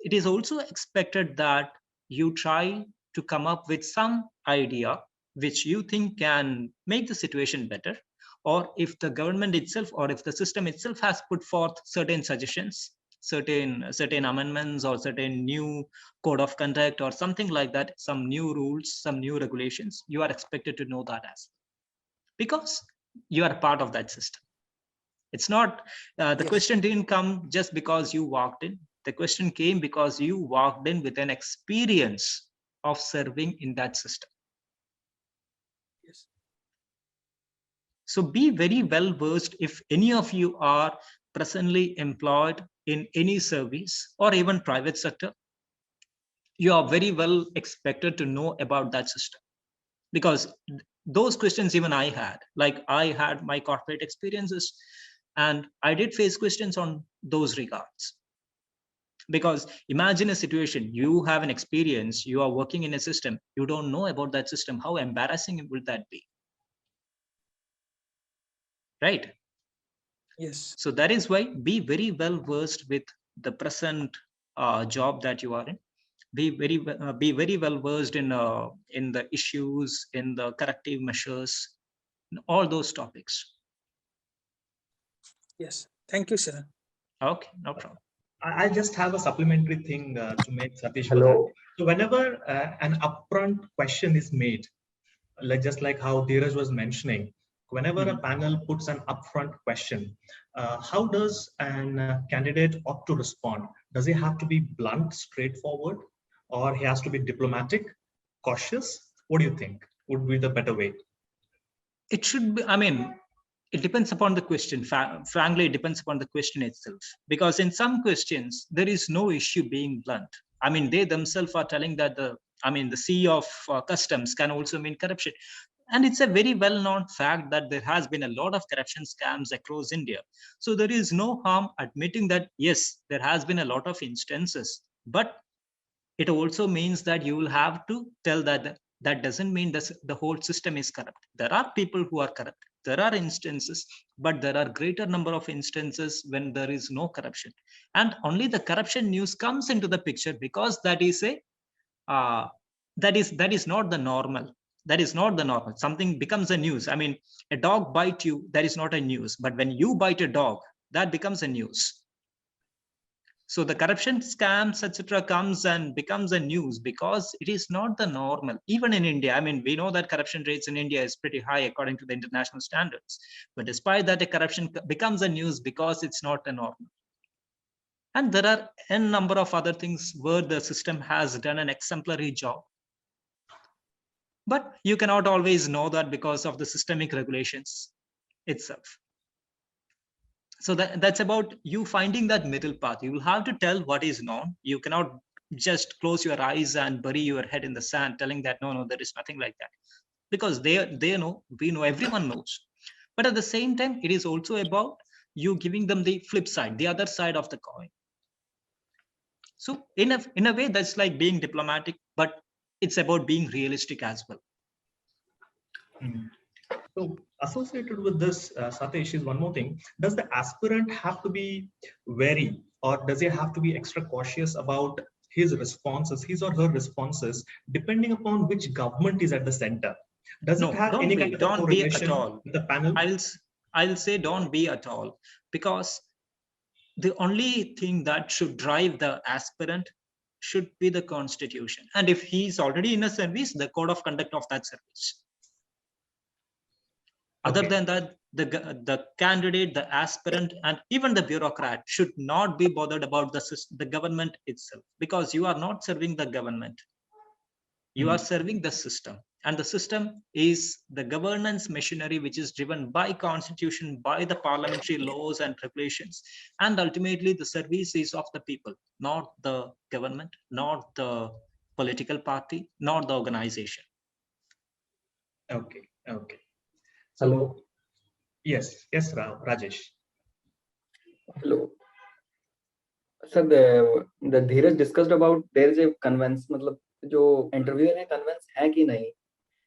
Speaker 2: it is also expected that you try to come up with some idea which you think can make the situation better, or if the government itself or if the system itself has put forth certain suggestions, certain amendments, or certain new code of conduct or something like that, some new rules, some new regulations, you are expected to know that as well, because you are part of that system. It's not the question didn't come just because you walked in. The question came because you walked in with an experience of serving in that system.
Speaker 4: Yes.
Speaker 2: So be very well versed. If any of you are presently employed in any service or even private sector, you are very well expected to know about that system, because those questions even I had, like I had my corporate experiences and I did face questions on those regards. Because imagine a situation, you have an experience, you are working in a system, you don't know about that system, how embarrassing will that be, right?
Speaker 4: Yes.
Speaker 2: So that is why be very well versed with the present job that you are in. Be very well versed in the issues, in the corrective measures, all those topics.
Speaker 4: Yes. Thank you, sir.
Speaker 2: Okay, no problem.
Speaker 1: I just have a supplementary thing to make Satish for
Speaker 3: Hello.
Speaker 1: that. So whenever an upfront question is made, like just like how Dheeraj was mentioning, whenever a panel puts an upfront question, how does an candidate ought to respond? Does he have to be blunt, straightforward, or he has to be diplomatic, cautious? What do you think would be the better way?
Speaker 2: It should be, I mean, it depends upon the question. Frankly, it depends upon the question itself, because in some questions there is no issue being blunt. I mean, they themselves are telling that the C of customs can also mean corruption, and it's a very well known fact that there has been a lot of corruption scams across India. So there is no harm admitting that yes, there has been a lot of instances, but it also means that you will have to tell that that doesn't mean the whole system is corrupt. There are people who are corrupt, there are instances, but there are greater number of instances when there is no corruption, and only the corruption news comes into the picture, because that is a that is not the normal. That is not the normal. Something becomes a news. I mean, a dog bite you, that is not a news, but when you bite a dog, that becomes a news. So the corruption scams, etc., comes and becomes a news because it is not the normal. Even in India, I mean, we know that corruption rates in India is pretty high according to the international standards. But despite that, a corruption becomes a news because it's not a normal. And there are a number of other things where the system has done an exemplary job. But you cannot always know that because of the systemic regulations itself. So that's about you finding that middle path. You will have to tell what is known. You cannot just close your eyes and bury your head in the sand telling that no, there is nothing like that, because they know, we know, everyone knows. But at the same time, it is also about you giving them the flip side, the other side of the coin. So in a way, that's like being diplomatic, but it's about being realistic as well.
Speaker 1: So associated with this, Satish, is one more thing. Does the aspirant have to be wary, or does he have to be extra cautious about his responses, his or her responses, depending upon which government is at the center? Does it have any kind of
Speaker 2: don't be at
Speaker 1: correlation
Speaker 2: all.
Speaker 1: with the panel?
Speaker 2: I'll say don't be at all, because the only thing that should drive the aspirant should be the constitution. And if he's already in a service, the code of conduct of that service. Other than that, the candidate, the aspirant, and even the bureaucrat should not be bothered about the government itself, because you are not serving the government. You are serving the system, and the system is the governance machinery, which is driven by constitution, by the parliamentary laws and regulations. And ultimately, the service is of the people, not the government, not the political party, not the organization.
Speaker 1: Okay.
Speaker 3: Hello.
Speaker 1: Yes, Rajesh.
Speaker 3: Hello. Sir, the Dheeraj discussed about there is a convince, मतलब जो interviewer है convince है कि नहीं,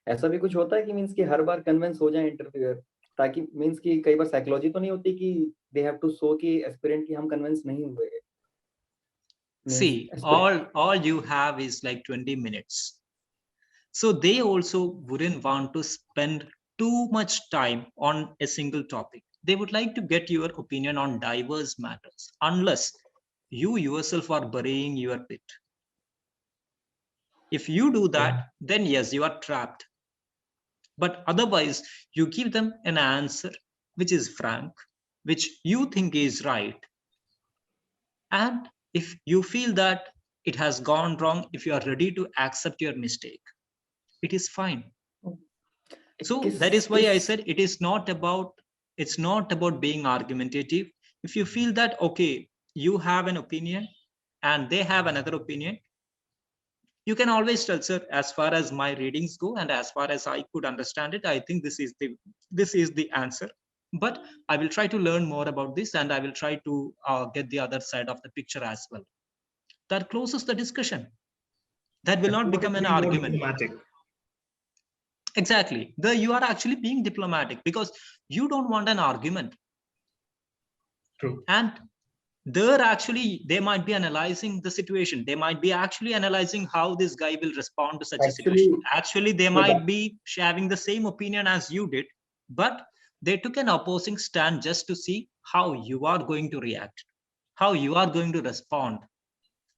Speaker 3: ऐसा भी कुछ होता है कि मींस कि हर बार कन्विंस हो जाए इंटरव्यूअर, ताकि मींस कि कई बार साइकोलॉजी तो नहीं होती कि दे हैव टू शो कि एस्पिरेंट कि हम कन्विंस नहीं हुए.
Speaker 2: See, all you have is like 20 minutes. So they also wouldn't want to spend too much time on a single topic. They would like to get your opinion on diverse matters, unless you yourself are burying your pit. If you do that, then yes, you are trapped. But otherwise, you give them an answer which is frank, which you think is right. And if you feel that it has gone wrong, if you are ready to accept your mistake, it is fine. So that is why I said it's not about being argumentative. If you feel that, okay, you have an opinion and they have another opinion, you can always tell, sir, as far as my readings go and as far as I could understand it, I think this is the answer. But I will try to learn more about this, and I will try to get the other side of the picture as well. that closes the discussion. That will not
Speaker 1: What
Speaker 2: become
Speaker 1: is
Speaker 2: an
Speaker 1: being more
Speaker 2: argument.
Speaker 1: diplomatic?
Speaker 2: Exactly. You are actually being diplomatic because you don't want an argument.
Speaker 1: True.
Speaker 2: And they might be analyzing the situation. They might be actually analyzing how this guy will respond to such a situation. Actually, they might be having the same opinion as you did, but they took an opposing stand just to see how you are going to react, how you are going to respond.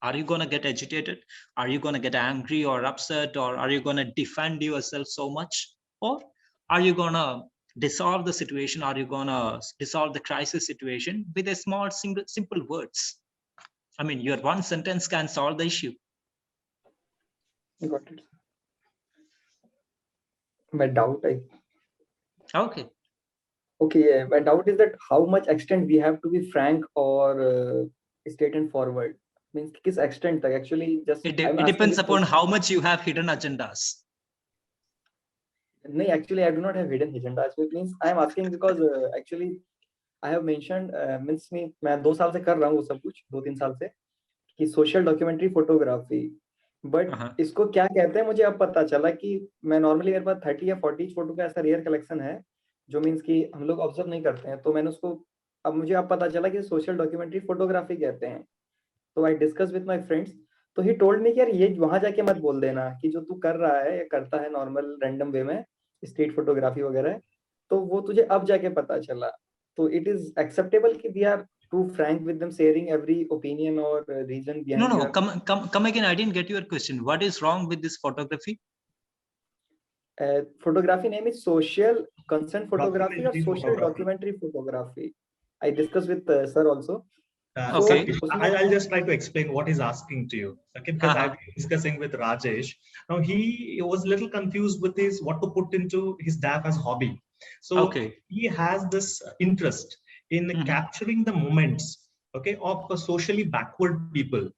Speaker 2: Are you going to get agitated? Are you going to get angry or upset? Or are you going to defend yourself so much? Or are you going to dissolve the situation? Are you going to dissolve the crisis situation with a small, simple words? I mean, your one sentence can solve the issue.
Speaker 3: Got it. My doubt,
Speaker 2: Okay.
Speaker 3: Okay, yeah. My doubt is that how much extent we have to be frank or straight and forward. Means किस extent तक actually just
Speaker 2: It
Speaker 3: I'm asking
Speaker 2: depends
Speaker 3: this
Speaker 2: upon
Speaker 3: question.
Speaker 2: how much you have hidden agendas.
Speaker 3: No, actually I do not have hidden agendas. It means I'm asking because actually I have mentioned means me मैं 2 साल से कर रहा हूँ वो सब कुछ 2-3 साल से कि सोशल डॉक्यूमेंट्री फोटोग्राफी बट इसको क्या कहते हैं मुझे अब पता चला कि मैं नॉर्मली मेरे पास 30 या 40 फोटो का ऐसा रेयर कलेक्शन है जो मीन्स कि हम लोग ऑब्जर्व नहीं करते हैं तो मैंने उसको अब मुझे अब पता चला कि सोशल डॉक्यूमेंट्री फोटोग्राफी कहते हैं तो I discuss with my friends तो ही टोल्ड मी कि यार ये वहां जाके मत बोल देना कि जो तू कर रहा है या करता है नॉर्मल रैंडम वे में स्ट्रीट फोटोग्राफी वगैरह तो वो तुझे अब जाके पता चला तो इट इज एक्सेप्टेबल कि we are too frank with them sharing every opinion or reason behind
Speaker 2: No,
Speaker 3: your
Speaker 2: come again. I didn't get your question. What is wrong with this photography?
Speaker 3: Photography name is social consent photography or
Speaker 1: Documentary
Speaker 3: social
Speaker 1: photography.
Speaker 3: documentary photography. I discussed with sir also.
Speaker 2: Okay.
Speaker 1: I'll just try to explain what he's asking to you. Okay, because I've been discussing with Rajesh. Now he was a little confused with his what to put into his DAF as hobby. So he has this interest in capturing the moments, okay, of socially backward people.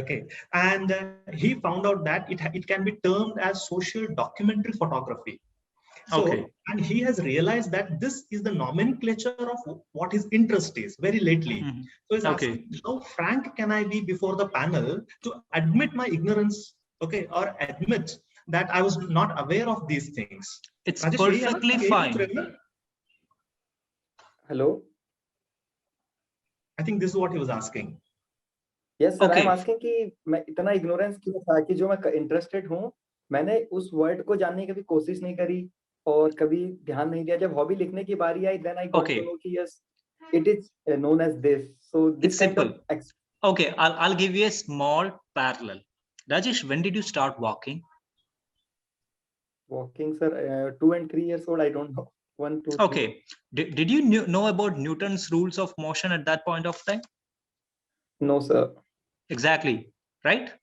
Speaker 1: Okay, and he found out that it can be termed as social documentary photography. So, and he has realized that this is the nomenclature of what his interest is very lately. So he's asking, how frank can I be before the panel to admit my ignorance, okay, or admit that I was not aware of these things?
Speaker 2: It's perfectly fine.
Speaker 3: Hello?
Speaker 1: I think this is what he was asking.
Speaker 3: Yes, sir. I'm asking कि मैं इतना ignorance क्यों था कि जो मैं interested हूँ, मैंने उस word को जानने की कभी कोशिश नहीं करी और कभी ध्यान नहीं दिया जब हॉबी लिखने की बारी आई then I got to know कि yes it is known as this so this
Speaker 2: it's simple okay I'll give you a small parallel. Rajesh, when did you start walking?
Speaker 3: Sir 2 and 3 years old. I don't know 1 2 3.
Speaker 2: Okay, did you know about Newton's rules of motion at that point of time?
Speaker 3: No sir.
Speaker 2: Exactly, right?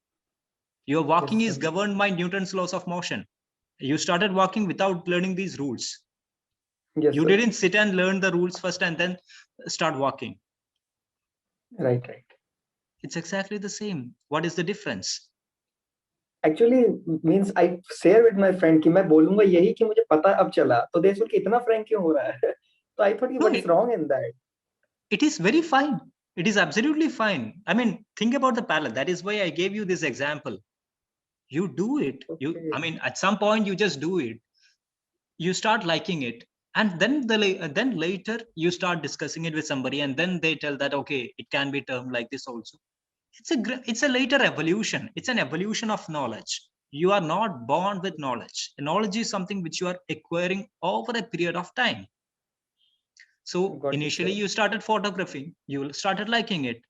Speaker 2: Your walking is governed by Newton's laws of motion. You started walking without learning these rules.
Speaker 3: Yes,
Speaker 2: you didn't sit and learn the rules first and then start walking.
Speaker 3: Right.
Speaker 2: It's exactly the same. What is the difference?
Speaker 3: Actually means I share with my friend कि मैं बोलूंगा यही कि मुझे पता अब चला तो they said कि इतना frank क्यों हो रहा है तो I thought what is wrong in that?
Speaker 2: It is very fine. It is absolutely fine. I mean, think about the parallel. That is why I gave you this example. You do it.
Speaker 3: Okay.
Speaker 2: I mean, at some point you just do it. You start liking it, and then later you start discussing it with somebody, and then they tell that okay, it can be termed like this also. It's a later evolution. It's an evolution of knowledge. You are not born with knowledge. Knowledge is something which you are acquiring over a period of time. So initially you started photographing, you started liking it.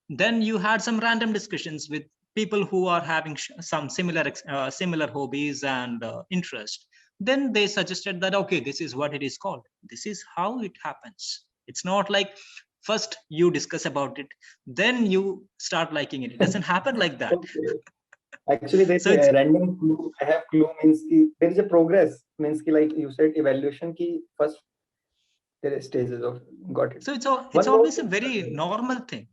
Speaker 2: Then you had some random discussions with people who are having some similar hobbies and interest. Then they suggested that, okay, this is what it is called. This is how it happens. It's not like first you discuss about it, then you start liking it. It doesn't happen like that.
Speaker 3: Okay. Actually, there's a random clue. I have clue means there is a progress. Means like you said, evaluation ki first there are stages of got it.
Speaker 2: So it's always a very normal thing.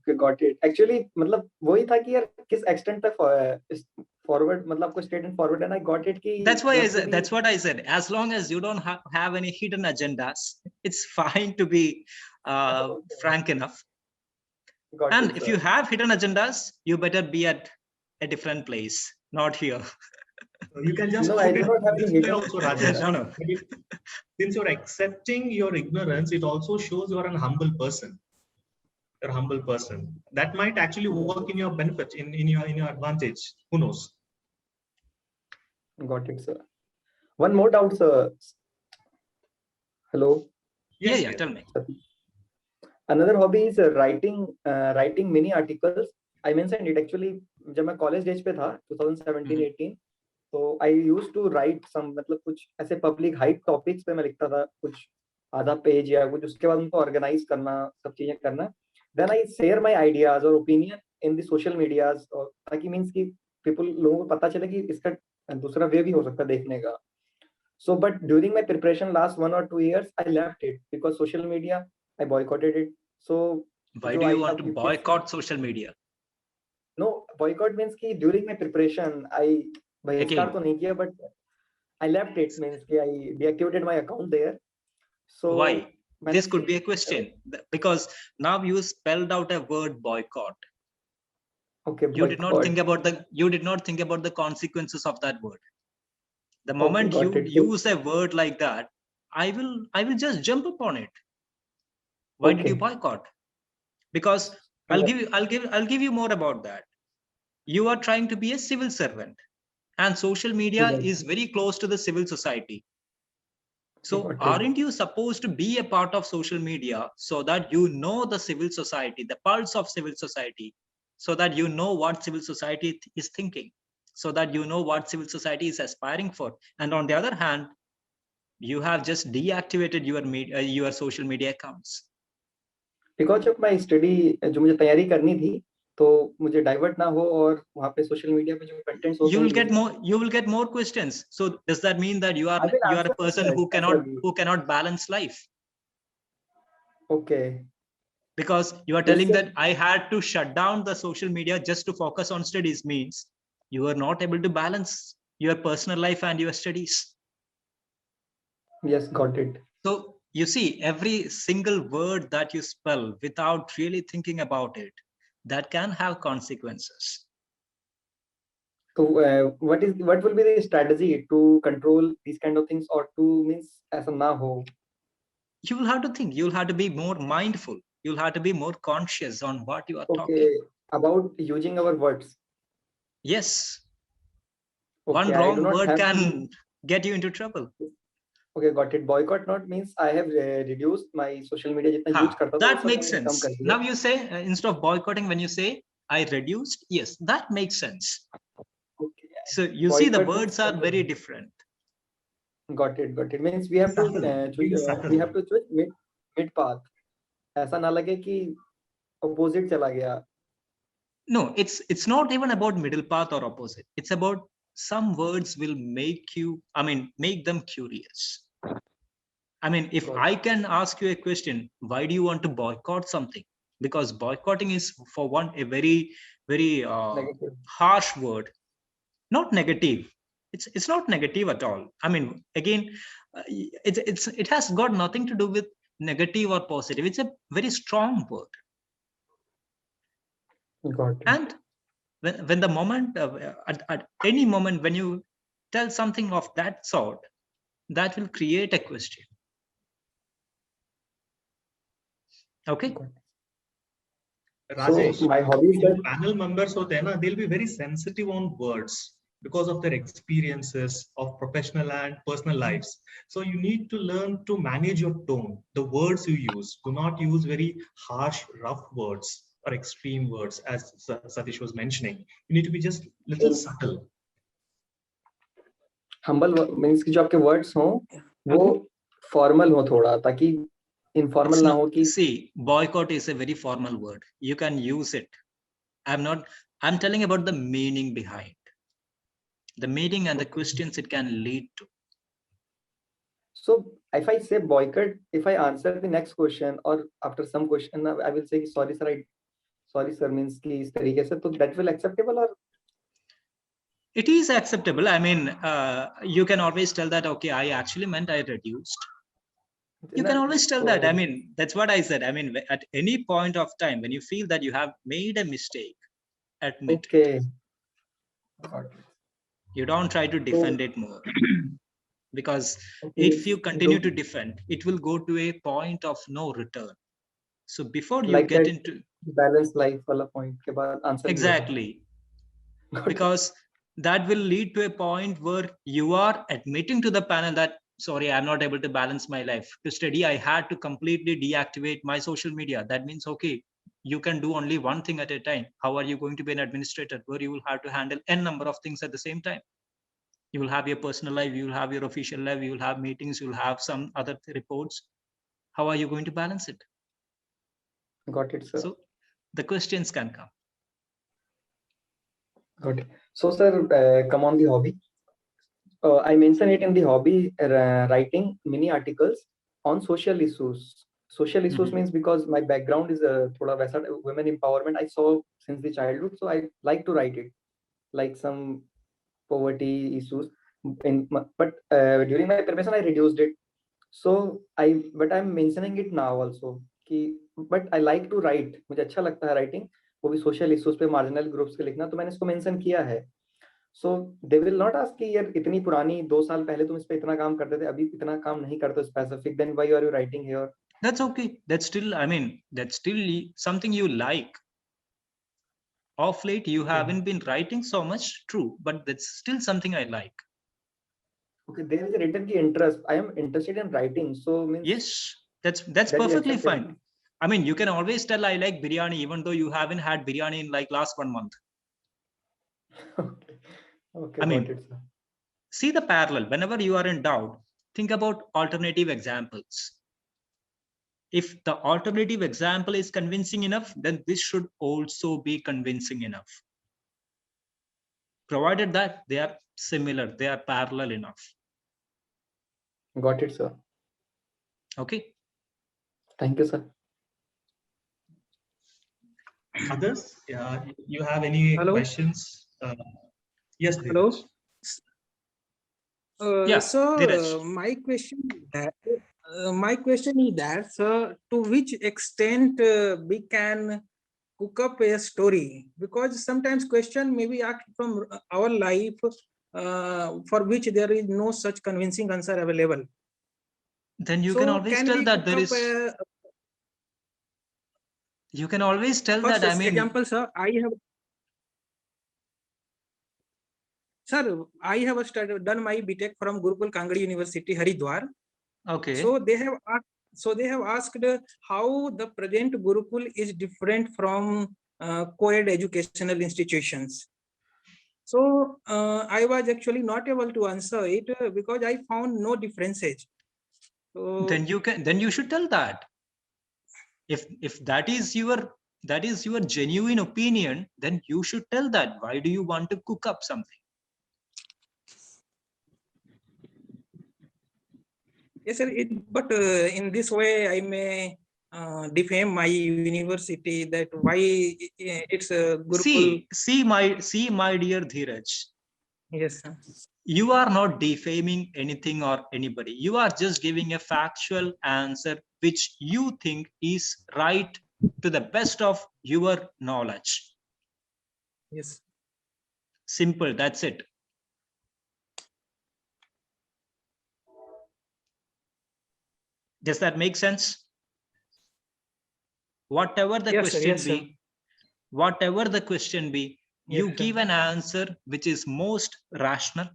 Speaker 3: Okay, got it. Actually, मतलब वही था कि यार किस extent तक forward मतलब आपको straight and forward and I got it कि
Speaker 2: that's why I said that's what I said. As long as you don't have any hidden agendas, it's fine to be frank enough.
Speaker 3: Got
Speaker 2: And
Speaker 3: it,
Speaker 2: if
Speaker 3: sir.
Speaker 2: you have hidden agendas, you better be at a different place, not here.
Speaker 1: So you can just
Speaker 3: No,
Speaker 1: put
Speaker 3: I
Speaker 1: it
Speaker 3: do not have any
Speaker 1: this way
Speaker 3: hidden
Speaker 1: also,
Speaker 3: agenda.
Speaker 1: Rajesh.
Speaker 2: No, no.
Speaker 1: Since you're accepting your ignorance, it also shows you're an humble person. You're a humble person. That might actually work in your benefit, in your advantage. Who knows?
Speaker 3: Got it, sir. One more doubt, sir. Hello.
Speaker 2: Yeah,
Speaker 1: Yes,
Speaker 2: yeah.
Speaker 1: yes.
Speaker 2: Tell me.
Speaker 3: Another hobby is writing mini articles. I mentioned it actually जब मैं college days पे था 2017-18 तो I used to write some मतलब कुछ ऐसे public hype topics पे मैं लिखता था कुछ आधा पेज या कुछ उसके बाद उनको organize करना सब चीजें करना then I share my ideas or opinion in the social medias और ताकि means कि people लोगों को पता चले कि इसका दूसरा way भी हो सकता है देखने का so but during my preparation last 1 or 2 years I left it because social media I boycotted it. So
Speaker 2: Why
Speaker 3: जो
Speaker 2: do you
Speaker 3: I
Speaker 2: want
Speaker 3: अब
Speaker 2: to
Speaker 3: you can
Speaker 2: boycott social media?
Speaker 3: no boycott means कि during my preparation I बहिष्कार
Speaker 2: Again,
Speaker 3: तो नहीं किया but I left it means कि I deactivated my account there. So
Speaker 2: why?
Speaker 3: मैंने
Speaker 2: This could be a question because now you spelled out a word boycott.
Speaker 3: okay
Speaker 2: You did not
Speaker 3: boycott.
Speaker 2: think about the consequences of that word. The
Speaker 3: Okay,
Speaker 2: moment
Speaker 3: got
Speaker 2: you
Speaker 3: it.
Speaker 2: use a word like that, I will just jump upon it. Why did you
Speaker 3: Okay.
Speaker 2: boycott? Because I'll give you more about that. You are trying to be a civil servant, and social media
Speaker 3: Right.
Speaker 2: is very close to the civil society. So
Speaker 3: Got it.
Speaker 2: aren't you supposed to be a part of social media so that you know the civil society, the pulse of civil society, so that you know what civil society is thinking, so that you know what civil society is aspiring for? And on the other hand, you have just deactivated your social media accounts.
Speaker 3: Because of my study जो मुझे तैयारी करनी थी तो मुझे divert ना हो और वहाँ पे सोशल मीडिया पे जो कंटेंट्स होते हैं
Speaker 2: You will get more questions. So does that mean that you
Speaker 3: I will
Speaker 2: are a
Speaker 3: answer
Speaker 2: person
Speaker 3: that,
Speaker 2: who cannot balance life?
Speaker 3: Okay.
Speaker 2: Because you are
Speaker 3: Yes,
Speaker 2: telling
Speaker 3: sir.
Speaker 2: that I had to shut down the social media just to focus on studies means you are not able to balance your personal life and your studies.
Speaker 3: Yes, got it.
Speaker 2: So you see, every single word that you spell without really thinking about it, that can have consequences.
Speaker 3: So what will be the strategy to control these kind of things or to means ऐसा ना हो?
Speaker 2: You will have to think, you'll have to be more mindful, you'll have to be more conscious on what you are talking.
Speaker 3: Okay, about using our words.
Speaker 2: Yes.
Speaker 3: Okay,
Speaker 2: One
Speaker 3: I do
Speaker 2: wrong
Speaker 3: not
Speaker 2: word
Speaker 3: have
Speaker 2: can get you into trouble.
Speaker 3: Okay, got it. Boycott not means I have reduced my social media जितना use करता था वो
Speaker 2: That
Speaker 3: सब
Speaker 2: makes
Speaker 3: मैंने कम
Speaker 2: sense.
Speaker 3: कर दिया.
Speaker 2: Now you say instead of boycotting, when you say I reduced, yes, that makes sense.
Speaker 3: Okay.
Speaker 2: So you see, the
Speaker 3: Boycott
Speaker 2: words
Speaker 3: means
Speaker 2: are very different.
Speaker 3: got it. Means we have to
Speaker 1: Subtle.
Speaker 3: we have to choose mid path. ऐसा ना लगे कि opposite चला गया.
Speaker 2: No, it's not even about middle path or opposite. It's about some words will make them curious. I mean, if
Speaker 3: Got
Speaker 2: I can ask you a question, why do you want to boycott something? Because boycotting is, for one, a very, very
Speaker 3: Negative.
Speaker 2: harsh word. Not negative. It's not negative at all. I mean, again, it has got nothing to do with negative or positive. It's a very strong word.
Speaker 3: Got it.
Speaker 2: And when the moment at any moment when you tell something of that sort, that will create a question. Okay.
Speaker 3: Got it.
Speaker 1: Rajesh,
Speaker 3: So my hobby is
Speaker 1: जो
Speaker 3: that
Speaker 1: panel members होते हैं ना, they'll be very sensitive on words because of their experiences of professional and personal lives. So you need to learn to manage your tone, the words you use. Do not use very harsh, rough words or extreme words, as Satish was mentioning. You need to be just little subtle.
Speaker 3: humble means कि जो आपके words हों वो formal हो थोड़ा ताकि informal ना हो कि
Speaker 2: See, boycott is a very formal word. You can use it. I'm telling about the meaning behind. The meaning and the questions it can lead to.
Speaker 3: So if I say boycott, if I answer the next question or after some question, I will say sorry sir means कि इस तरीके से तो that will acceptable or
Speaker 2: It is acceptable. I mean, you can always tell that, okay, I actually meant I reduced. You can always tell that. I
Speaker 3: Oh,
Speaker 2: mean, that's what I said. I mean, at any point of time, when you feel that you have made a mistake, admit it.
Speaker 3: okay. Got it.
Speaker 2: You don't try to
Speaker 3: So,
Speaker 2: defend it more. Because
Speaker 3: okay,
Speaker 2: if you continue to
Speaker 3: do
Speaker 2: defend, it will go to a point of no return. So before you
Speaker 3: like
Speaker 2: get
Speaker 3: that
Speaker 2: into,
Speaker 3: balance life वाला point के बाद answer नहीं होगा.
Speaker 2: exactly,
Speaker 3: Got it.
Speaker 2: because that will lead to a point where you are admitting to the panel that, sorry, I'm not able to balance my life. To study, I had to completely deactivate my social media. That means, okay, you can do only one thing at a time. How are you going to be an administrator where you will have to handle n number of things at the same time? You will have your personal life, you will have your official life, you will have meetings, you will have some other reports. How are you going to balance it?
Speaker 3: Got it, sir.
Speaker 2: So the questions can come.
Speaker 3: Got it. So, sir, come on the hobby. I mentioned it in the hobby, writing mini articles on social issues. Social issues
Speaker 2: Mhm.
Speaker 3: means because my background is thoda वैसा women empowerment I saw since the childhood, so I like to write it, like some poverty issues. But during my preparation I reduced it. So but I'm mentioning it now also कि but I like to write. मुझे अच्छा लगता है writing, वो भी social issues पे marginal groups के लिखना, तो मैंने इसको mention किया है. So they will not ask कि यार इतनी पुरानी 2 साल पहले तुम इस पे इतना काम करते थे, अभी इतना काम नहीं करते specific, then why are you writing here?
Speaker 2: That's okay. That's still, I mean, that's still something you like. Of late, you haven't been writing so much, true, but that's still something I like.
Speaker 3: Okay, there is a written की interest. I am interested in writing, so means
Speaker 2: Yes, that's
Speaker 3: that is
Speaker 2: perfectly
Speaker 3: accepted.
Speaker 2: fine. I mean, you can always tell I like biryani, even though you haven't had biryani in like last 1 month.
Speaker 3: Okay, okay,
Speaker 2: I
Speaker 3: got
Speaker 2: mean,
Speaker 3: it, sir.
Speaker 2: see the parallel. Whenever you are in doubt, think about alternative examples. If the alternative example is convincing enough, then this should also be convincing enough. Provided that they are similar, they are parallel enough.
Speaker 3: Got it, sir.
Speaker 2: Okay.
Speaker 3: Thank you, sir.
Speaker 1: Others, you have any
Speaker 4: Hello?
Speaker 1: questions? Yes,
Speaker 4: Hello.
Speaker 1: Dheeraj.
Speaker 2: Yeah,
Speaker 4: So
Speaker 2: Dheeraj.
Speaker 4: my question is that, sir, to which extent we can cook up a story, because sometimes question may be asked from our life for which there is no such convincing answer available.
Speaker 2: Then you
Speaker 4: So
Speaker 2: can always
Speaker 4: can
Speaker 2: tell
Speaker 4: we
Speaker 2: that
Speaker 4: cook
Speaker 2: there
Speaker 4: up
Speaker 2: is,
Speaker 4: a
Speaker 2: you can always tell
Speaker 4: first
Speaker 2: that, I mean,
Speaker 4: example, sir? I have done my BTech from Gurukul Kangadi University, Haridwar.
Speaker 2: okay.
Speaker 4: So they have asked how the present Gurukul is different from co-ed educational institutions. So I was actually not able to answer it because I found no differences. So
Speaker 2: Then you should tell that. If that is your genuine opinion, then you should tell that. Why do you want to cook up something?
Speaker 4: yes, sir. But in this way, I may defame my university that why it's a Gurukul.
Speaker 2: See my dear Dheeraj,
Speaker 4: Yes, sir.
Speaker 2: you are not defaming anything or anybody. You are just giving a factual answer which you think is right to the best of your knowledge.
Speaker 4: Yes.
Speaker 2: Simple, that's it. Does that make sense? Whatever the
Speaker 4: Yes, sir.
Speaker 2: question
Speaker 4: Yes, sir.
Speaker 2: be, whatever the question be, you
Speaker 4: Yes, sir.
Speaker 2: give an answer which is most rational,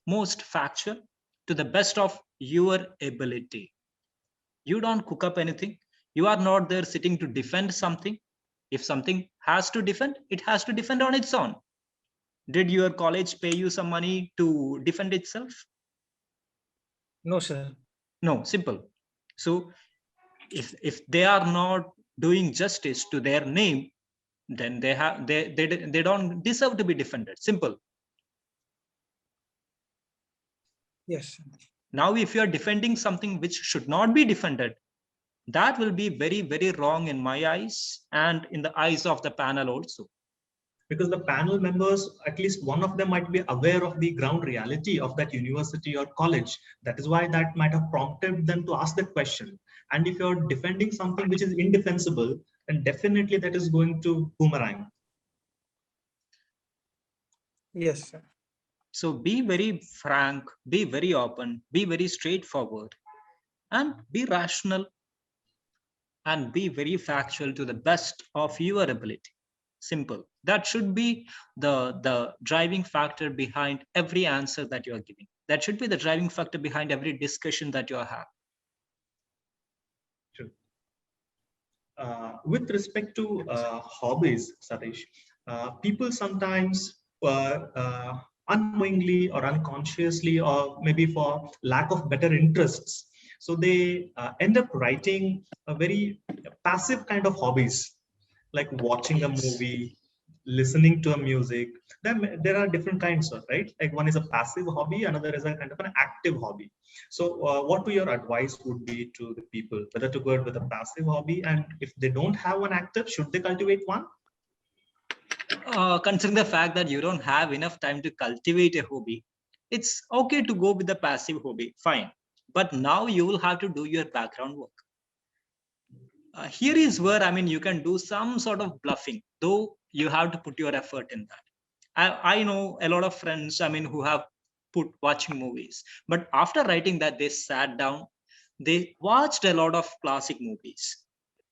Speaker 2: most factual, to the best of your ability. You don't cook up anything. You are not there sitting to defend something. If something has to defend, it has to defend on its own. Did your college pay you some money to defend itself?
Speaker 4: No, sir.
Speaker 2: No, simple. So if they are not doing justice to their name, then they don't deserve to be defended. Simple.
Speaker 4: Yes.
Speaker 2: Now, if you are defending something which should not be defended, that will be very, very wrong in my eyes and in the eyes of the panel also.
Speaker 1: because the panel members, at least one of them might be aware of the ground reality of that university or college. That is why that might have prompted them to ask that question. And if you're defending something which is indefensible, then definitely that is going to boomerang.
Speaker 4: Yes, sir.
Speaker 2: So be very frank, be very open, be very straightforward, and be rational, and be very factual to the best of your ability. Simple. That should be the driving factor behind every answer that you are giving. That should be the driving factor behind every discussion that you have.
Speaker 1: True. With respect to hobbies, Satish, people sometimes unknowingly or unconsciously, or maybe for lack of better interests, so they end up writing a very passive kind of hobbies, like watching a movie, listening to a music. Then there are different kinds of, right? Like one is a passive hobby, another is a kind of an active hobby. So what your advice would be to the people, whether to go with a passive hobby, and if they don't have one active, should they cultivate one?
Speaker 2: Considering the fact that you don't have enough time to cultivate a hobby, it's okay to go with the passive hobby, fine. But now you will have to do your background work. Here is where, I mean, you can do some sort of bluffing, though you have to put your effort in that. I know a lot of friends, I mean, who have put watching movies, but after writing that, they sat down, they watched a lot of classic movies.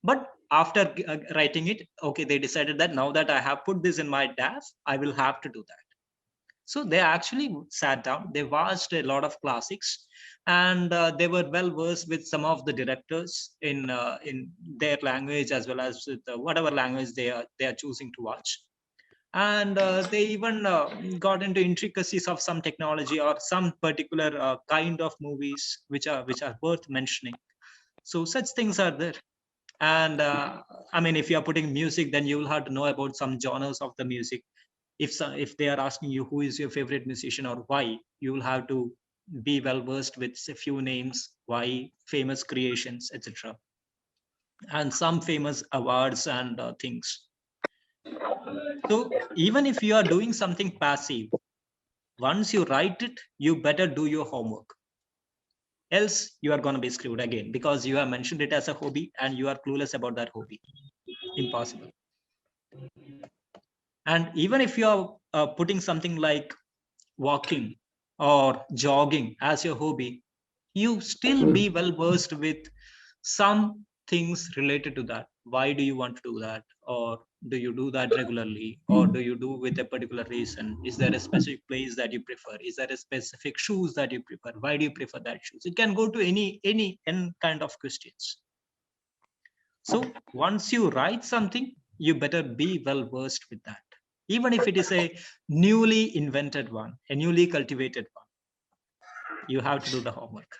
Speaker 2: But after writing it, okay, they decided that now that I have put this in my DAF, I will have to do that. So they actually sat down, they watched a lot of classics, and they were well versed with some of the directors in their language, as well as with whatever language they are choosing to watch. And they even got into intricacies of some technology or some particular kind of movies which are worth mentioning. So such things are there. And I mean, if you are putting music, then you will have to know about some genres of the music. If they are asking you who is your favorite musician or why, you will have to be well versed with a few names, why, famous creations, etc., and some famous awards and things. So even if you are doing something passive, once you write it, you better do your homework. Else you are going to be screwed again, because you have mentioned it as a hobby and you are clueless about that hobby. Impossible. And even if you are putting something like walking or jogging as your hobby, you still be well versed with some things related to that. Why do you want to do that? Or do you do that regularly? Or do you do with a particular reason? Is there a specific place that you prefer? Is there a specific shoes that you prefer? Why do you prefer that shoes? It can go to any kind of questions. So once you write something, you better be well versed with that. Even if it is a newly invented one, a newly cultivated one, you have to do the homework.